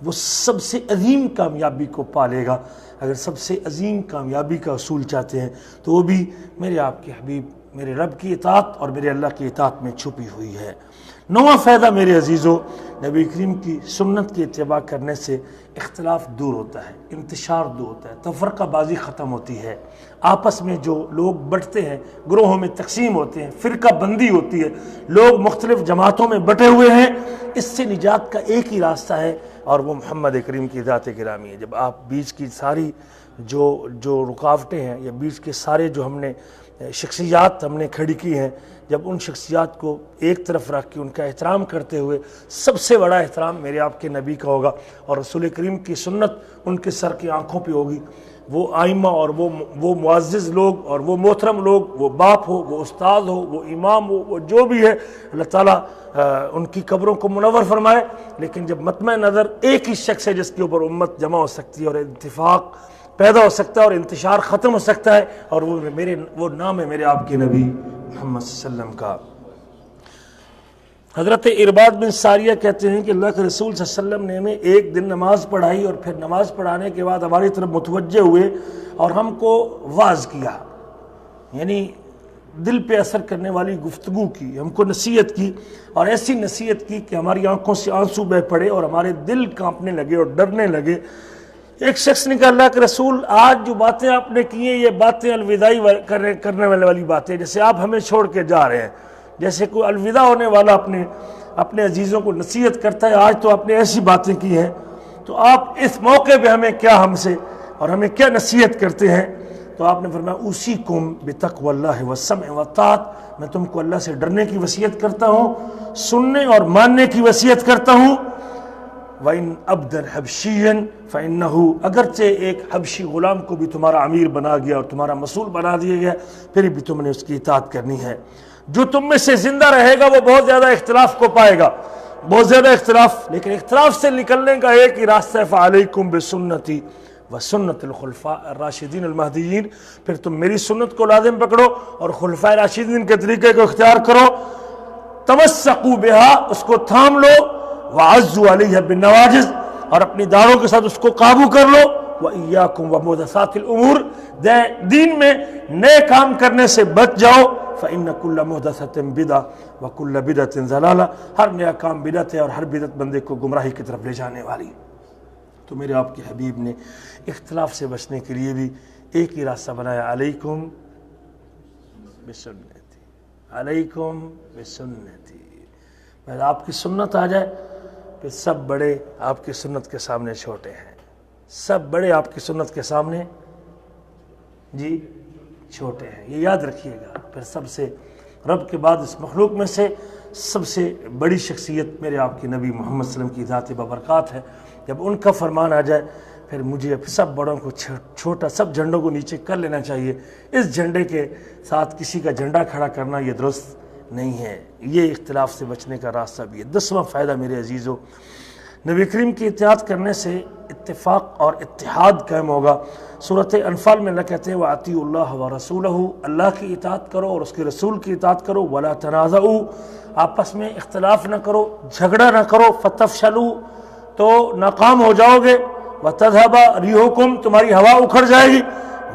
وہ سب سے عظیم کامیابی کو پالے گا. اگر سب سے عظیم کامیابی کا اصول چاہتے ہیں تو وہ بھی میرے آپ کے حبیب، میرے رب کی اطاعت اور میرے اللہ کی اطاعت میں چھپی ہوئی ہے. نواں فائدہ میرے عزیزو، نبی کریم کی سنت کی اتباع کرنے سے اختلاف دور ہوتا ہے، انتشار دور ہوتا ہے، تفرقہ بازی ختم ہوتی ہے. آپس میں جو لوگ بٹتے ہیں، گروہوں میں تقسیم ہوتے ہیں، فرقہ بندی ہوتی ہے، لوگ مختلف جماعتوں میں بٹے ہوئے ہیں، اس سے نجات کا ایک ہی راستہ ہے اور وہ محمد کریم کی ذات گرامی ہے. جب آپ بیچ کی ساری جو رکاوٹیں ہیں یا بیچ کے سارے جو ہم نے شخصیات ہم نے کھڑی کی ہیں، جب ان شخصیات کو ایک طرف رکھ کے ان کا احترام کرتے ہوئے، سب سے بڑا احترام میرے آپ کے نبی کا ہوگا اور رسول کریم کی سنت ان کے سر کی آنکھوں پہ ہوگی. وہ آئمہ اور وہ معزز لوگ اور وہ محترم لوگ، وہ باپ ہو، وہ استاد ہو، وہ امام ہو، وہ جو بھی ہے، اللہ تعالیٰ ان کی قبروں کو منور فرمائے. لیکن جب مطمع نظر ایک ہی شخص ہے جس کے اوپر امت جمع ہو سکتی ہے اور اتفاق پیدا ہو سکتا ہے اور انتشار ختم ہو سکتا ہے، اور وہ نام ہے میرے آپ کے نبی محمد صلی اللہ علیہ وسلم کا. حضرت ارباد بن ساریہ کہتے ہیں کہ اللہ کے رسول صلی اللہ علیہ وسلم نے ہمیں ایک دن نماز پڑھائی اور پھر نماز پڑھانے کے بعد ہماری طرف متوجہ ہوئے اور ہم کو واعظ کیا، یعنی دل پہ اثر کرنے والی گفتگو کی، ہم کو نصیحت کی، اور ایسی نصیحت کی کہ ہماری آنکھوں سے آنسو بہہ پڑے اور ہمارے دل کانپنے لگے اور ڈرنے لگے. ایک شخص نے کہا، اللہ کے رسول آج جو باتیں آپ نے کی ہیں یہ باتیں الوداعی کرنے والی باتیں، جیسے آپ ہمیں چھوڑ کے جا رہے ہیں، جیسے کوئی الوداع ہونے والا اپنے عزیزوں کو نصیحت کرتا ہے. آج تو آپ نے ایسی باتیں کی ہیں، تو آپ اس موقع پہ ہمیں کیا نصیحت کرتے ہیں؟ تو آپ نے فرمایا، اوصیکم بتقوی اللہ والسمع والطاعت. میں تم کو اللہ سے ڈرنے کی وصیت کرتا ہوں، سننے اور ماننے کی وصیت کرتا ہوں. وَإِنْ أَبْدًا حَبْشِيًّا فَإِنَّهُ. اگرچہ ایک حبشی غلام کو بھی تمہارا امیر بنا گیا اور تمہارا مسئول بنا دیا گیا، پھر بھی تم نے اس کی اطاعت کرنی ہے. جو تم میں سے زندہ رہے گا وہ بہت زیادہ اختلاف کو پائے گا، بہت زیادہ اختلاف، لیکن اختلاف سے نکلنے کا ایک ہی راستہ ہے، فعلیکم بسنتی وسنت الخلفاء الراشدین المہدیین، پھر تم میری سنت کو لازم پکڑو اور خلفاء راشدین کے طریقے کو اختیار کرو، تمسکوا بہا، اس کو تھام لو، وعزوا علیہ بالنواجذ، اور اپنی داڑھوں کے ساتھ اس کو قابو کر لو، وَإِيَّاكُمْ وَمُحْدَثَاتِ الْأُمُورِ، دین میں نئے کام کرنے سے بچ جاؤ، فَإِنَّ كُلَّ مُحْدَثَةٍ بِدْعَةٍ وَكُلَّ بِدْعَةٍ ضَلَالَةٍ، ہر نیا کام بدعت ہے اور ہر بدعت بندے کو گمراہی کی طرف لے جانے والی۔ تو میرے آپ کے حبیب نے اختلاف سے بچنے کے لیے بھی ایک ہی راستہ بنایا، علیکم بسنتی، علیکم بسنتی، میں آپ کی سنت آ جائے پھر سب بڑے آپ کی سنت کے سامنے چھوٹے ہیں، سب بڑے آپ کی سنت کے سامنے جی چھوٹے ہیں، یہ یاد رکھیے گا۔ پھر سب سے رب کے بعد اس مخلوق میں سے سب سے بڑی شخصیت میرے آپ کے نبی محمد صلی اللہ علیہ وسلم کی ذات بابرکات ہے، جب ان کا فرمان آ جائے پھر مجھے سب بڑوں کو چھوٹا، سب جھنڈوں کو نیچے کر لینا چاہیے۔ اس جھنڈے کے ساتھ کسی کا جھنڈا کھڑا کرنا یہ درست نہیں ہے، یہ اختلاف سے بچنے کا راستہ بھی ہے۔ 10واں فائدہ میرے عزیزو، نبی کریم کی اطاعت کرنے سے اتفاق اور اتحاد قائم ہوگا۔ سورۃ انفال میں اللہ کہتے ہیں وَأَطِیعُوا اللَّهَ وَرَسُولَهُ، اللہ کی اطاعت کرو اور اس کے رسول کی اطاعت کرو، وَلَا تَنَازَعُوا، آپس میں اختلاف نہ کرو، جھگڑا نہ کرو، فَتَفْشَلُوا، تو ناکام ہو جاؤ گے، وَتَذْهَبَ رِيحُكُمْ، تمہاری ہوا اکھڑ جائے گی،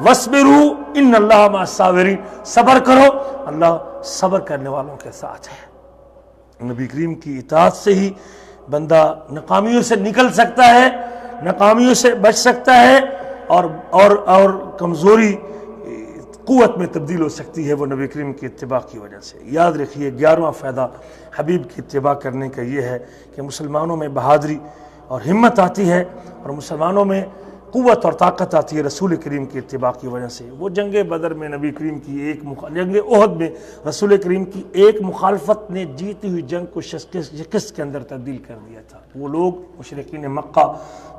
وَاصْبِرُوا إِنَّ اللَّهَ مَعَ الصَّابِرِينَ، صبر کرو، اللہ صبر کرنے والوں کے ساتھ ہے۔ نبی کریم کی اطاعت سے ہی بندہ ناکامیوں سے نکل سکتا ہے، ناکامیوں سے بچ سکتا ہے، اور کمزوری قوت میں تبدیل ہو سکتی ہے، وہ نبی کریم کی اتباع کی وجہ سے۔ یاد رکھیے 11واں فائدہ حبیب کی اتباع کرنے کا یہ ہے کہ مسلمانوں میں بہادری اور ہمت آتی ہے، اور مسلمانوں میں قوت اور طاقت آتی ہے رسول کریم کی اتباع کی وجہ سے۔ وہ جنگ بدر میں نبی کریم کی جنگ احد میں رسول کریم کی ایک مخالفت نے جیتی ہوئی جنگ کو شکست کے اندر تبدیل کر دیا تھا۔ وہ لوگ مشرکین مکہ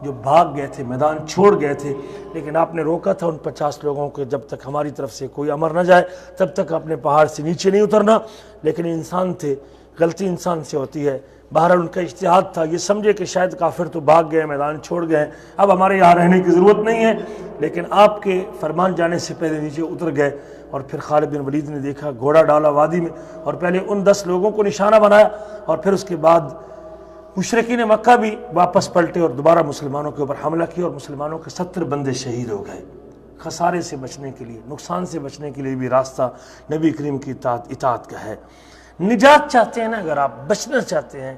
جو بھاگ گئے تھے، میدان چھوڑ گئے تھے، لیکن آپ نے روکا تھا ان 50 لوگوں کو، جب تک ہماری طرف سے کوئی امر نہ جائے تب تک اپنے پہاڑ سے نیچے نہیں اترنا، لیکن انسان تھے، غلطی انسان سے ہوتی ہے، بہرحال ان کا اجتہاد تھا، یہ سمجھے کہ شاید کافر تو بھاگ گئے، میدان چھوڑ گئے، اب ہمارے یہاں رہنے کی ضرورت نہیں ہے، لیکن آپ کے فرمان جانے سے پہلے نیچے اتر گئے، اور پھر خالد بن ولید نے دیکھا، گھوڑا ڈالا وادی میں، اور پہلے ان 10 لوگوں کو نشانہ بنایا، اور پھر اس کے بعد مشرکین مکہ بھی واپس پلٹے اور دوبارہ مسلمانوں کے اوپر حملہ کیا، اور مسلمانوں کے 70 بندے شہید ہو گئے۔ خسارے سے بچنے کے لیے، نقصان سے بچنے کے لیے بھی راستہ نبی کریم کی اطاعت کا ہے۔ نجات چاہتے ہیں نا، اگر آپ بچنا چاہتے ہیں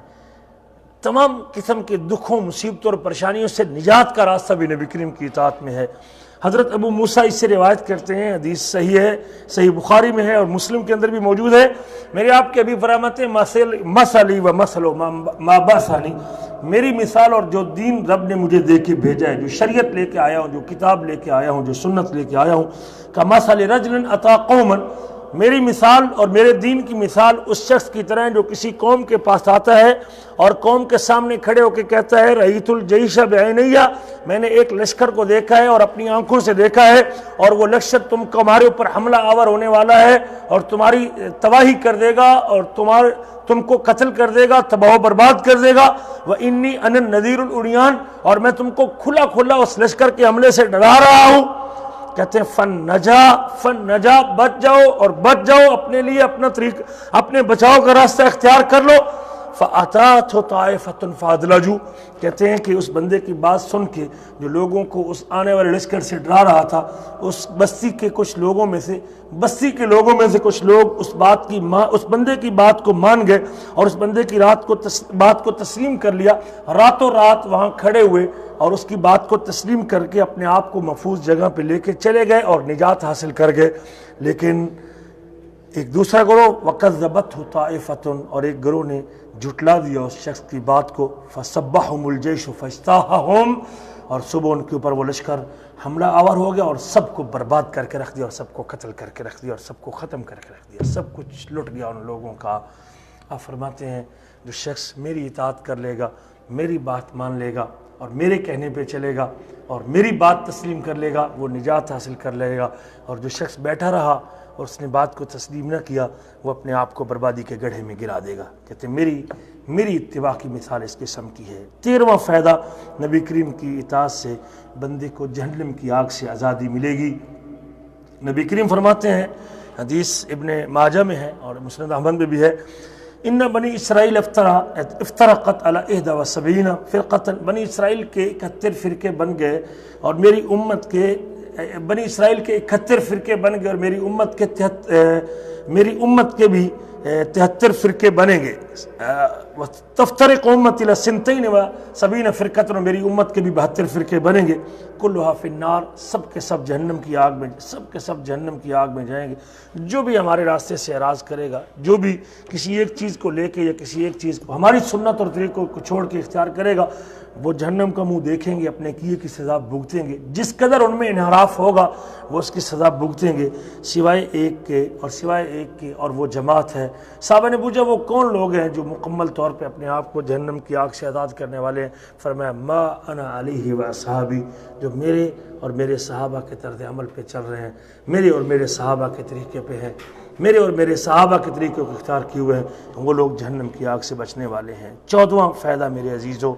تمام قسم کے دکھوں، مصیبتوں اور پریشانیوں سے، نجات کا راستہ بھی نبی کریم کی اطاعت میں ہے۔ حضرت ابو موسیٰ اس سے روایت کرتے ہیں، حدیث صحیح ہے، صحیح بخاری میں ہے اور مسلم کے اندر بھی موجود ہے، میرے آپ کے ابھی فرماتے ہیں مثلی و مثل ما بعثنی، میری مثال اور جو دین رب نے مجھے دے کے بھیجا ہے، جو شریعت لے کے آیا ہوں، جو کتاب لے کے آیا ہوں، جو سنت لے کے آیا ہوں، کمثل رجل اتی قوما، میری مثال اور میرے دین کی مثال اس شخص کی طرح ہے جو کسی قوم کے پاس آتا ہے اور قوم کے سامنے کھڑے ہو کے کہتا ہے رأیت الجیش بعینیہ، میں نے ایک لشکر کو دیکھا ہے اور اپنی آنکھوں سے دیکھا ہے، اور وہ لشکر تمہارے اوپر حملہ آور ہونے والا ہے اور تمہاری تباہی کر دے گا اور تم کو قتل کر دے گا، تباہ و برباد کر دے گا، وانی انا النذیر العریان، اور میں تم کو کھلا کھلا اس لشکر کے حملے سے ڈرا رہا ہوں۔ کہتے ہیں فن نجا، بچ جاؤ، اور بچ جاؤ اپنے لیے اپنا طریق، اپنے بچاؤ کا راستہ اختیار کر لو۔ فَأَتَاتْهُ طَائِفَةٌ فَأَدْلَجُوا، کہتے ہیں کہ اس بندے کی بات سن کے جو لوگوں کو اس آنے والے لشکر سے ڈرا رہا تھا، اس بستی کے لوگوں میں سے کچھ لوگ اس بندے کی بات کو مان گئے اور اس بندے کی بات کو تسلیم کر لیا، راتوں رات وہاں کھڑے ہوئے اور اس کی بات کو تسلیم کر کے اپنے آپ کو محفوظ جگہ پہ لے کے چلے گئے اور نجات حاصل کر گئے۔ لیکن ایک دوسرا گروہ وَكَذَّبَتْهُ طَائِفَةٌ، اور ایک گروہ نے جھٹلا دیا اس شخص کی بات کو، فَصَبَّحَهُمُ الْجَيْشُ فَاجْتَاحَهُمْ، اور صبح ان کے اوپر وہ لشکر حملہ آور ہو گیا اور سب کو برباد کر کے رکھ دیا اور سب کو قتل کر کے رکھ دیا اور سب کو ختم کر کے رکھ دیا، سب کچھ لٹ گیا ان لوگوں کا۔ آپ فرماتے ہیں جو شخص میری اطاعت کر لے گا، میری بات مان لے گا، اور میرے کہنے پہ چلے گا اور میری بات تسلیم کر لے گا وہ نجات حاصل کر لے گا، اور جو شخص بیٹھا رہا اور اس نے بات کو تسلیم نہ کیا وہ اپنے آپ کو بربادی کے گڑھے میں گرا دے گا۔ کہتے ہیں میری اتباع کی مثال اس قسم کی ہے۔ 13واں فائدہ، نبی کریم کی اطاعت سے بندے کو جہنم کی آگ سے آزادی ملے گی۔ نبی کریم فرماتے ہیں، حدیث ابن ماجہ میں ہے اور مسند احمد میں بھی ہے، ان بنی اسرائیل افترقت علی 71 فرقۃ، بنی اسرائیل کے 71 فرقے بن گئے اور میری امت کے بنی اسرائیل کے 71 فرقے بن گئے اور میری امت کے بھی 73 فرقے بنیں گے۔ تفترق امتی الی 72 فرقۃ، اور میری امت کے بھی 72 فرقے بنیں گے، کلھا فی النار، سب کے سب جہنم کی آگ میں، سب کے سب جہنم کی آگ میں جائیں گے۔ جو بھی ہمارے راستے سے اعراض کرے گا، جو بھی کسی ایک چیز کو لے کے یا کسی ایک چیز کو ہماری سنت اور طریقوں کو چھوڑ کے اختیار کرے گا، وہ جہنم کا منہ دیکھیں گے، اپنے کیے کی سزا بھگتیں گے۔ جس قدر ان میں انحراف ہوگا وہ اس کی سزا بھگتیں گے، سوائے ایک کے، اور وہ جماعت ہے۔ صحابہ نے پوچھا وہ کون لوگ ہیں جو مکمل طور پہ اپنے آپ کو جہنم کی آگ سے آزاد کرنے والے ہیں؟ فرمایا ما انا علیہ و اصحابی، جو میرے اور میرے صحابہ کے طرز عمل پہ چل رہے ہیں، میرے اور میرے صحابہ کے طریقے پہ ہیں، میرے اور میرے صحابہ کے طریقے کو اختیار کیے ہوئے ہیں، وہ لوگ جہنم کی آگ سے بچنے والے ہیں۔ 14واں فائدہ میرے عزیزو،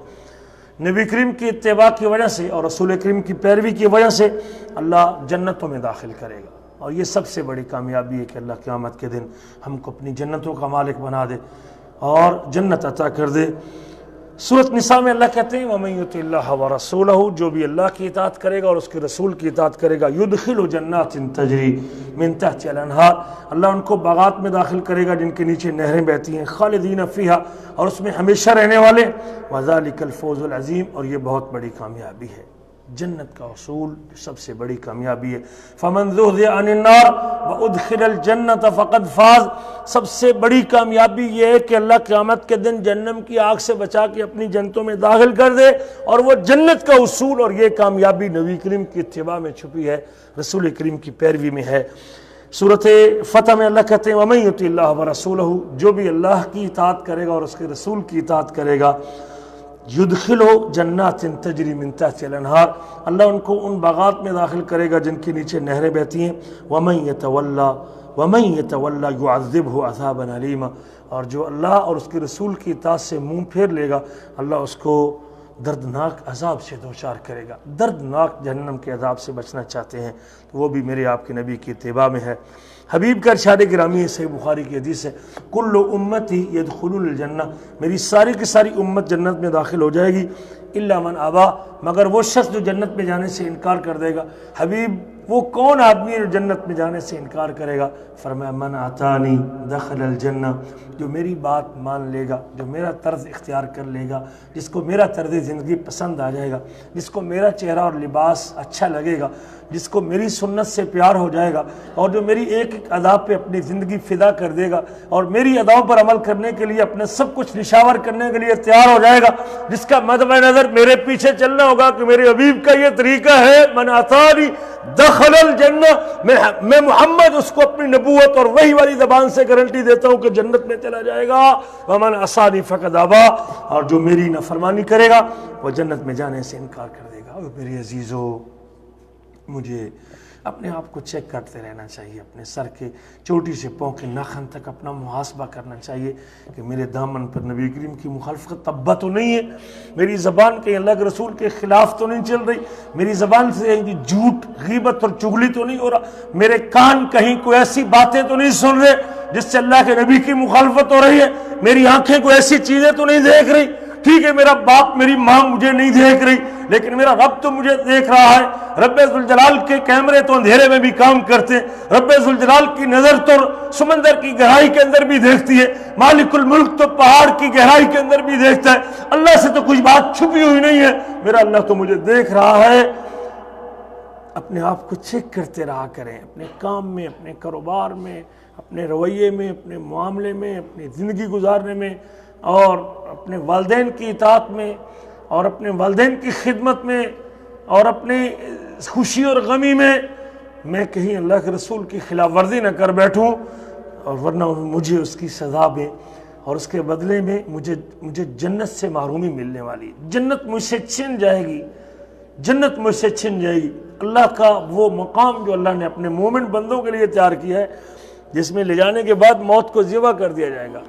نبی کریم کی اتباع کی وجہ سے اور رسول کریم کی پیروی کی وجہ سے اللہ جنتوں میں داخل کرے گا، اور یہ سب سے بڑی کامیابی ہے کہ اللہ قیامت کے دن ہم کو اپنی جنتوں کا مالک بنا دے اور جنت عطا کر دے۔ سورۃ نساء میں اللہ کہتے ہیں وَمَن يُطِعِ اللَّهَ وَرَسُولَهُ، جو بھی اللہ کی اطاعت کرے گا اور اس کے رسول کی اطاعت کرے گا، يُدْخِلُ جَنَّاتٍ تَجْرِي مِن تَحْتِهَا الْأَنْهَارُ، اللہ ان کو باغات میں داخل کرے گا جن کے نیچے نہریں بہتی ہیں، خالدین فیہا، اور اس میں ہمیشہ رہنے والے، وَذَلِكَ الْفَوْزُ الْعَظِيمُ، اور یہ بہت بڑی کامیابی ہے، جنت کا حصول سب سے بڑی کامیابی ہے۔ فَمَن زُحْزِحَ عَنِ النَّارِ وَأُدْخِلَ الْجَنَّةَ فَقَدْ فَازَ، سب سے بڑی کامیابی یہ ہے کہ اللہ قیامت کے دن جہنم کی آگ سے بچا کے اپنی جنتوں میں داخل کر دے، اور وہ جنت کا حصول اور یہ کامیابی نبی کریم کی اتباع میں چھپی ہے، رسول کریم کی پیروی میں ہے۔ سورۃ فتح میں اللہ کہتے ہیں وَمَن يُطِعِ اللَّهَ وَرَسُولَهُ، جو بھی اللہ کی اطاعت کرے گا اور اس کے رسول کی اطاعت کرے گا، یدخلو جنات تجری من تحتها الانہار، اللہ ان کو ان باغات میں داخل کرے گا جن کے نیچے نہریں بہتی ہیں، ومن يتولى يعذبه عذابا علیما، اور جو اللہ اور اس کے رسول کی اطاعت سے منہ پھیر لے گا اللہ اس کو دردناک عذاب سے دوچار کرے گا۔ دردناک جہنم کے عذاب سے بچنا چاہتے ہیں تو وہ بھی میرے آپ کے نبی کی اتباع میں ہے۔ حبیب کا ارشاد گرامی ہے، صحیح بخاری کی حدیث ہے، کل امتی یدخلون الجنہ، میری ساری کی ساری امت جنت میں داخل ہو جائے گی، الا من ابا، مگر وہ شخص جو جنت میں جانے سے انکار کر دے گا۔ حبیب وہ کون آدمی ہے جو جنت میں جانے سے انکار کرے گا؟ فرمایا من اطاعنی دخل الجنہ، جو میری بات مان لے گا، جو میرا طرز اختیار کر لے گا، جس کو میرا طرز زندگی پسند آ جائے گا، جس کو میرا چہرہ اور لباس اچھا لگے گا، جس کو میری سنت سے پیار ہو جائے گا، اور جو میری ایک ایک ادا پہ اپنی زندگی فدا کر دے گا اور میری اداؤں پر عمل کرنے کے لیے اپنے سب کچھ نشاور کرنے کے لیے تیار ہو جائے گا، جس کا مد نظر میرے پیچھے چلنا ہوگا کہ میرے حبیب کا یہ طریقہ ہے، من اطاعنی دخل الجنہ، میں محمد اس کو اپنی نبوت اور وحی والی زبان سے گارنٹی دیتا ہوں کہ جنت میں چلا جائے گا، ومن عصانی فقد ابا، اور جو میری نافرمانی کرے گا وہ جنت میں جانے سے انکار کر دے گا۔ اور میرے عزیزو، مجھے اپنے آپ کو چیک کرتے رہنا چاہیے، اپنے سر کے چوٹی سے پاؤں کے ناخن تک اپنا محاسبہ کرنا چاہیے کہ میرے دامن پر نبی کریم کی مخالفت تبہ تو نہیں ہے، میری زبان کہیں اللہ کے رسول کے خلاف تو نہیں چل رہی، میری زبان سے جھوٹ، غیبت اور چغلی تو نہیں ہو رہا، میرے کان کہیں کوئی ایسی باتیں تو نہیں سن رہے جس سے اللہ کے نبی کی مخالفت ہو رہی ہے، میری آنکھیں کوئی ایسی چیزیں تو نہیں دیکھ رہی۔ ٹھیک ہے میرا باپ میری ماں مجھے نہیں دیکھ رہی، لیکن میرا رب تو مجھے دیکھ رہا ہے۔ رب ذوالجلال کے کیمرے تو اندھیرے میں بھی کام کرتے ہیں، رب ذوالجلال کی نظر تو سمندر کی گہرائی کے اندر بھی دیکھتی ہے، مالک الملک تو پہاڑ کی گہرائی کے اندر بھی دیکھتا ہے، اللہ سے تو کچھ بات چھپی ہوئی نہیں ہے، میرا اللہ تو مجھے دیکھ رہا ہے۔ اپنے آپ کو چیک کرتے رہا کریں، اپنے کام میں، اپنے کاروبار میں، اپنے رویے میں، اپنے معاملے میں، اپنی زندگی گزارنے میں، اور اپنے والدین کی اطاعت میں، اور اپنے والدین کی خدمت میں، اور اپنی خوشی اور غمی میں کہیں اللہ کے رسول کی خلاف ورزی نہ کر بیٹھوں، اور ورنہ مجھے اس کی سزا میں اور اس کے بدلے میں مجھے جنت سے محرومی ملنے والی، جنت مجھ سے چھن جائے گی، جنت مجھ سے چھن جائے گی۔ اللہ کا وہ مقام جو اللہ نے اپنے مومن بندوں کے لیے تیار کیا ہے، جس میں لے جانے کے بعد موت کو ذبح کر دیا جائے گا،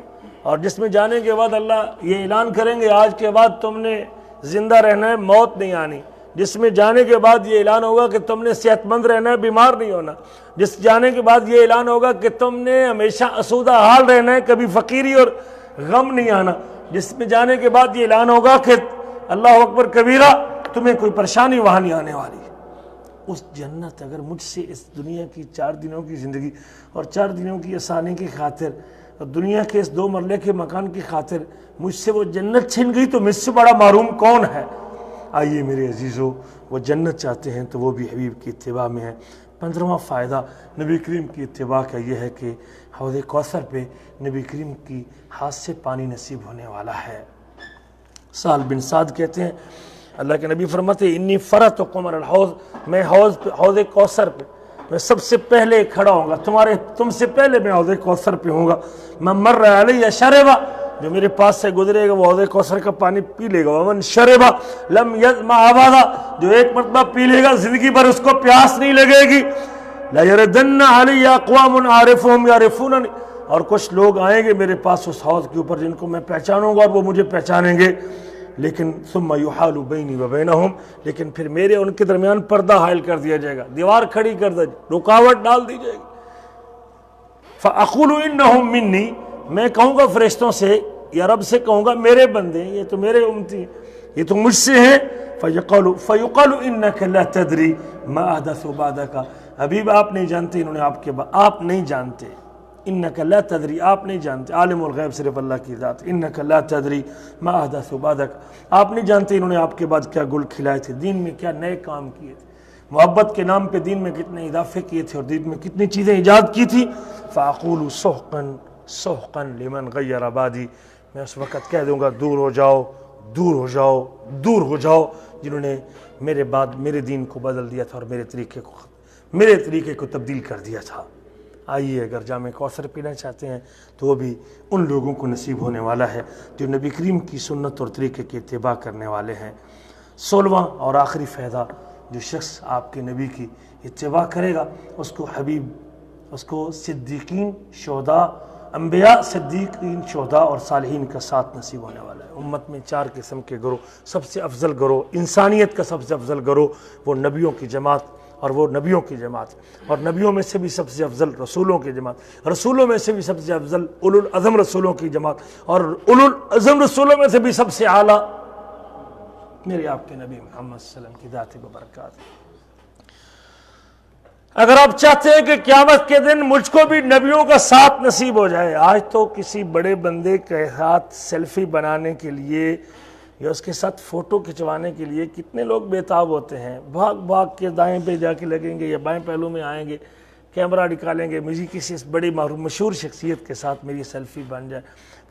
اور جس میں جانے کے بعد اللہ یہ اعلان کریں گے آج کے بعد تم نے زندہ رہنا ہے، موت نہیں آنی، جس میں جانے کے بعد یہ اعلان ہوگا کہ تم نے صحت مند رہنا ہے، بیمار نہیں ہونا، جس جانے کے بعد یہ اعلان ہوگا کہ تم نے ہمیشہ آسودہ حال رہنا ہے، کبھی فقیری اور غم نہیں آنا، جس میں جانے کے بعد یہ اعلان ہوگا کہ اللہ اکبر کبیرہ، تمہیں کوئی پریشانی وہاں نہیں آنے والی۔ اس جنت اگر مجھ سے اس دنیا کی 4 دنوں کی زندگی اور 4 دنوں کی آسانی کی خاطر اور دنیا کے اس 2 مرلے کے مکان کی خاطر مجھ سے وہ جنت چھن گئی تو مجھ سے بڑا محروم کون ہے؟ آئیے میرے عزیزو، وہ جنت چاہتے ہیں تو وہ بھی حبیب کی اتباع میں ہے۔ 15واں فائدہ نبی کریم کی اتباع کا یہ ہے کہ حوض کوثر پہ نبی کریم کی ہاتھ سے پانی نصیب ہونے والا ہے۔ سہل بن سعد کہتے ہیں اللہ کے نبی فرماتے ہیں انی فرطکم علی الحوض، میں حوض کوثر پہ میں سب سے پہلے کھڑا ہوں گا، تم سے پہلے میں حوض کوثر پہ ہوں گا۔ من مر علی شربا، جو میرے پاس سے گزرے گا وہ حوض کوثر کا پانی پی لے گا۔ ومن شربا لم یظمأ ابدا، جو ایک مرتبہ پی لے گا زندگی بھر اس کو پیاس نہیں لگے گی۔ لا یردن علی اقوام عارفهم یعرفوننی، اور کچھ لوگ آئیں گے میرے پاس اس حوض کے اوپر جن کو میں پہچانوں گا اور وہ مجھے پہچانیں گے، لیکن ثم یحال بینی وبینہم، لیکن پھر میرے ان کے درمیان پردہ حائل کر دیا جائے گا، دیوار کھڑی کر دی، رکاوٹ ڈال دی جائے گی۔ فاقول انہم منی، میں کہوں گا فرشتوں سے یا رب سے کہوں گا میرے بندے، یہ تو میرے امتی، یہ تو مجھ سے ہیں۔ فیقال انک لا تدری ما احدث بعدک، حبیب آپ نہیں جانتے انہوں نے آپ کے بعد، آپ نہیں جانتے، انک لا تدری، آپ نہیں جانتے، عالم الغیب صرف اللہ کی ذات، انک لا تدری ما احدث بعدک، آپ نہیں جانتے انہوں نے آپ کے بعد کیا گل کھلائے تھے، دین میں کیا نئے کام کیے تھے، محبت کے نام پہ دین میں کتنے اضافے کیے تھے اور دین میں کتنی چیزیں ایجاد کی تھی۔ فاقول سحقا سحقا لمن غیر بعدی، میں اس وقت کہہ دوں گا دور ہو جاؤ، دور ہو جاؤ، دور ہو جاؤ، جنہوں نے میرے بعد میرے دین کو بدل دیا تھا اور میرے طریقے کو تبدیل کر دیا تھا۔ آئیے اگر جام کوثر پینا چاہتے ہیں تو وہ بھی ان لوگوں کو نصیب ہونے والا ہے جو نبی کریم کی سنت اور طریقے کی اتباع کرنے والے ہیں۔ 16واں اور آخری فائدہ، جو شخص آپ کے نبی کی اتباع کرے گا اس کو حبیب، اس کو صدیقین، شہداء، انبیاء، صدیقین، شہداء اور صالحین کا ساتھ نصیب ہونے والا ہے۔ امت میں 4 قسم کے گروہ، سب سے افضل گروہ، انسانیت کا سب سے افضل گروہ وہ نبیوں کی جماعت، اور وہ نبیوں کی جماعت، اور نبیوں میں سے بھی سب سے افضل رسولوں کی جماعت، رسولوں میں سے بھی سب سے افضل اولو العزم رسولوں کی جماعت، اور اولو العزم رسولوں میں سے بھی سب سے اعلیٰ میرے آپ کے نبی محمد صلی اللہ علیہ وسلم کی ذات و برکات۔ اگر آپ چاہتے ہیں کہ قیامت کے دن مجھ کو بھی نبیوں کا ساتھ نصیب ہو جائے، آج تو کسی بڑے بندے کے ساتھ سیلفی بنانے کے لیے یا اس کے ساتھ فوٹو کھنچوانے کے لیے کتنے لوگ بےتاب ہوتے ہیں، بھاگ کے دائیں پہ جا کے لگیں گے یا بائیں پہلو میں آئیں گے، کیمرہ نکالیں گے، مجھے کسی بڑی مشہور شخصیت کے ساتھ میری سیلفی بن جائے،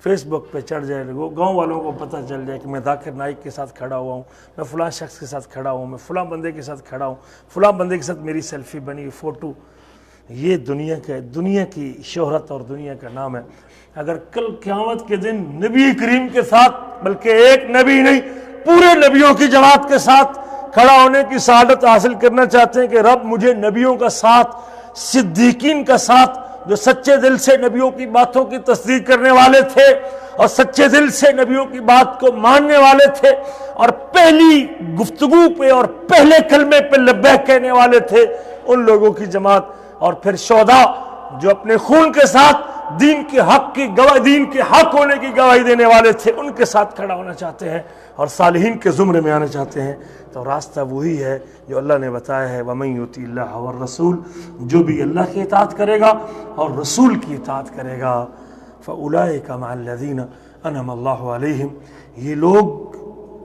فیس بک پہ چڑھ جائے، گاؤں والوں کو پتہ چل جائے کہ میں ذاکر نائک کے ساتھ کھڑا ہوا ہوں، میں فلاں شخص کے ساتھ کھڑا ہوں، میں فلاں بندے کے ساتھ کھڑا ہوں، فلاں بندے کے ساتھ میری سیلفی بنی فوٹو۔ یہ دنیا کی شہرت اور دنیا کا نام ہے۔ اگر کل قیامت کے دن نبی کریم کے ساتھ، بلکہ ایک نبی نہیں پورے نبیوں کی جماعت کے ساتھ کھڑا ہونے کی سعادت حاصل کرنا چاہتے ہیں کہ رب مجھے نبیوں کا ساتھ، صدیقین کا ساتھ، جو سچے دل سے نبیوں کی باتوں کی تصدیق کرنے والے تھے اور سچے دل سے نبیوں کی بات کو ماننے والے تھے اور پہلی گفتگو پہ اور پہلے کلمے پہ لبیک کہنے والے تھے، ان لوگوں کی جماعت، اور پھر شہداء جو اپنے خون کے ساتھ دین کے حق ہونے کی گواہی دینے والے تھے، ان کے ساتھ کھڑا ہونا چاہتے ہیں اور صالحین کے زمرے میں آنا چاہتے ہیں، تو راستہ وہی ہے جو اللہ نے بتایا ہے، وَمَن يُطِعِ اللَّهَ وَالرَّسُولَ، جو بھی اللہ کی اطاعت کرے گا اور رسول کی اطاعت کرے گا، فَأُولَئِكَ مَعَ الَّذِينَ أَنْعَمَ اللَّهُ عَلَيْهِمْ، یہ لوگ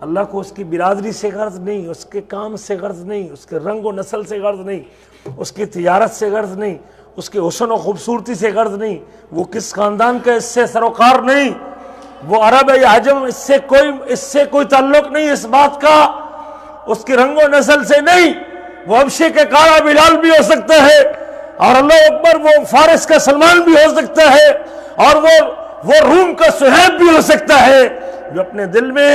اللہ کو اس کی برادری سے غرض نہیں، اس کے کام سے غرض نہیں، اس کے رنگ و نسل سے غرض نہیں، اس کی تجارت سے غرض نہیں، اس کے حسن و خوبصورتی سے غرض نہیں، وہ کس خاندان کا اس سے سروکار نہیں، وہ عرب ہے یا عجم، اس سے کوئی تعلق نہیں اس بات کا، اس کے رنگ و نسل سے نہیں، وہ حبشے کے کالا بلال بھی ہو سکتا ہے اور اللہ اکبر وہ فارس کا سلمان بھی ہو سکتا ہے اور وہ وہ روم کا صہیب بھی ہو سکتا ہے جو اپنے دل میں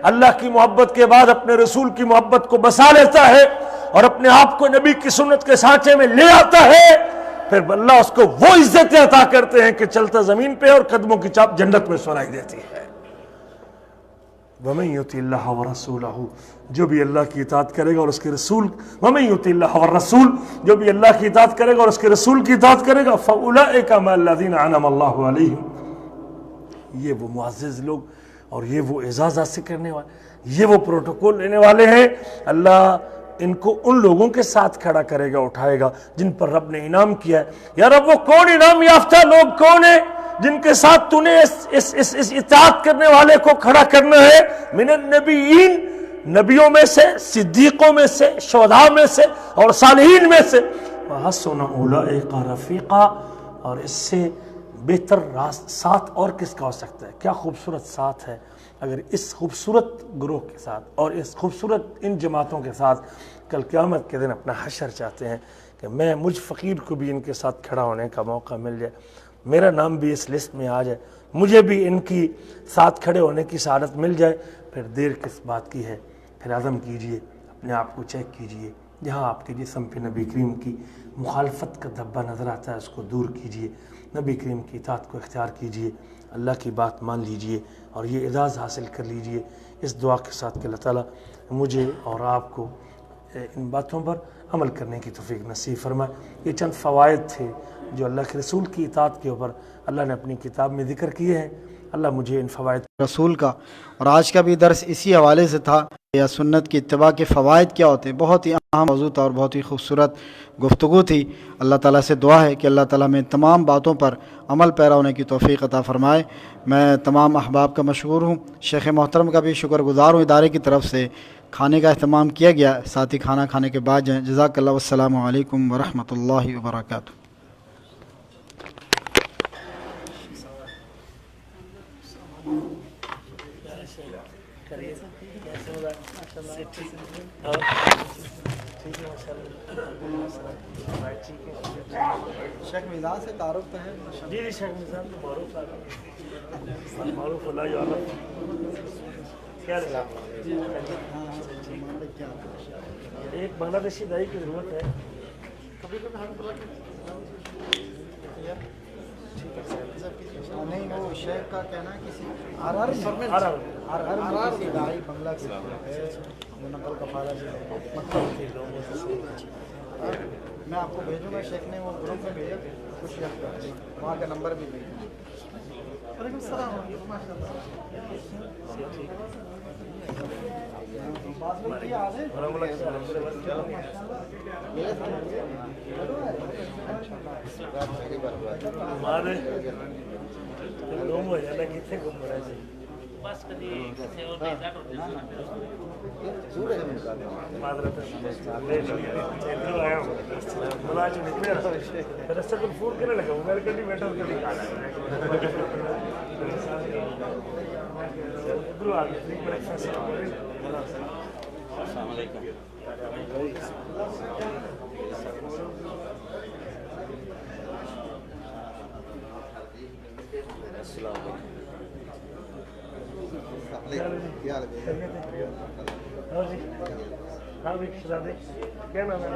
اللہ کی محبت کے بعد اپنے رسول کی محبت کو بسا لیتا ہے اور اپنے آپ کو نبی کی سنت کے سانچے میں لے آتا ہے، پھر اللہ اس کو وہ عزتیں عطا کرتے ہیں کہ چلتا زمین پہ اور قدموں کی چاپ جنت میں سنائی دیتی ہے۔ وَمَن يُطِعِ اللَّهَ وَرَسُولَهُ، جو بھی اللہ کی اطاعت کرے گا اور اس کے رسول، وَمَن يُطِعِ اللَّهَ وَالرَّسُولَ، جو بھی اللہ کی اطاعت کرے گا اور اس کے رسول کی اطاعت کرے گا، فَأُولَئِكَ مَعَ الَّذِينَ أَنْعَمَ اللَّهُ عَلَيْهِمْ، یہ وہ معزز لوگ اور یہ وہ اعزاز حاصل کرنے والے، یہ وہ پروٹوکول لینے والے ہیں۔ اللہ ان کو ان لوگوں کے ساتھ کھڑا کرے گا، اٹھائے گا جن پر رب نے انعام کیا ہے۔ یا رب وہ کون انعام یافتہ لوگ کون ہیں جن کے ساتھ تو نے اس اطاعت کرنے والے کو کھڑا کرنا ہے؟ من النبیین، نبیوں میں سے، صدیقوں میں سے، شہداء میں سے اور صالحین میں سے، وحسن اولئک رفیقا، اور اس سے بہتر ساتھ اور کس کا ہو سکتا ہے؟ کیا خوبصورت ساتھ ہے اگر اس خوبصورت گروہ کے ساتھ اور اس خوبصورت ان جماعتوں کے ساتھ کل قیامت کے دن اپنا حشر چاہتے ہیں کہ مجھ فقیر کو بھی ان کے ساتھ کھڑا ہونے کا موقع مل جائے، میرا نام بھی اس لسٹ میں آ جائے، مجھے بھی ان کی ساتھ کھڑے ہونے کی سعادت مل جائے، پھر دیر کس بات کی ہے؟ پھر عزم کیجئے، اپنے آپ کو چیک کیجئے، جہاں آپ کے جسم پہ نبی کریم کی مخالفت کا دھبا نظر آتا ہے اس کو دور کیجئے، نبی کریم کی اطاعت کو اختیار کیجئے، اللہ کی بات مان لیجئے اور یہ اعزاز حاصل کر لیجئے اس دعا کے ساتھ کہ اللہ تعالیٰ مجھے اور آپ کو ان باتوں پر عمل کرنے کی توفیق نصیب فرمائے۔ یہ چند فوائد تھے جو اللہ کے رسول کی اطاعت کے اوپر اللہ نے اپنی کتاب میں ذکر کیے ہیں۔ اللہ مجھے ان فوائد رسول کا، اور آج کا بھی درس اسی حوالے سے تھا یا سنت کی اتباع کے فوائد کیا ہوتے ہیں۔ بہت ہی اہم موضوع تھا اور بہت ہی خوبصورت گفتگو تھی۔ اللہ تعالیٰ سے دعا ہے کہ اللہ تعالیٰ میں تمام باتوں پر عمل پیرا ہونے کی توفیق عطا فرمائے۔ میں تمام احباب کا مشکور ہوں، شیخ محترم کا بھی شکر گزار ہوں، ادارے کی طرف سے کھانے کا اہتمام کیا گیا، ساتھ ہی کھانا کھانے کے بعد جائیں۔ جزاک اللہ، والسلام علیکم ورحمۃ اللہ وبرکاتہ۔ شیخ میزان سے تعارف تو ہے؟ جی جی شیخ میزان تو معروف آدمی، معروف اللہ عالم۔ کیا ایک بنگلہ دیشی دائی کی ضرورت ہے، کبھی کبھی نہیں، وہ شیخ کا کہنا ہے کسی ہر کسی دائی بنگلہ کی ضرورت ہے، وہ نقل کفالہ سے میں آپ کو بھیجوں گا، شیخ نے وہ گروپ میں بھیجا کچھ وہاں کا نمبر بھی بھیجا۔ وعلیکم السلام ماشاء اللہ۔ السلام علیکم۔ ہاں جی، ہاں بھی کیا نام ہے؟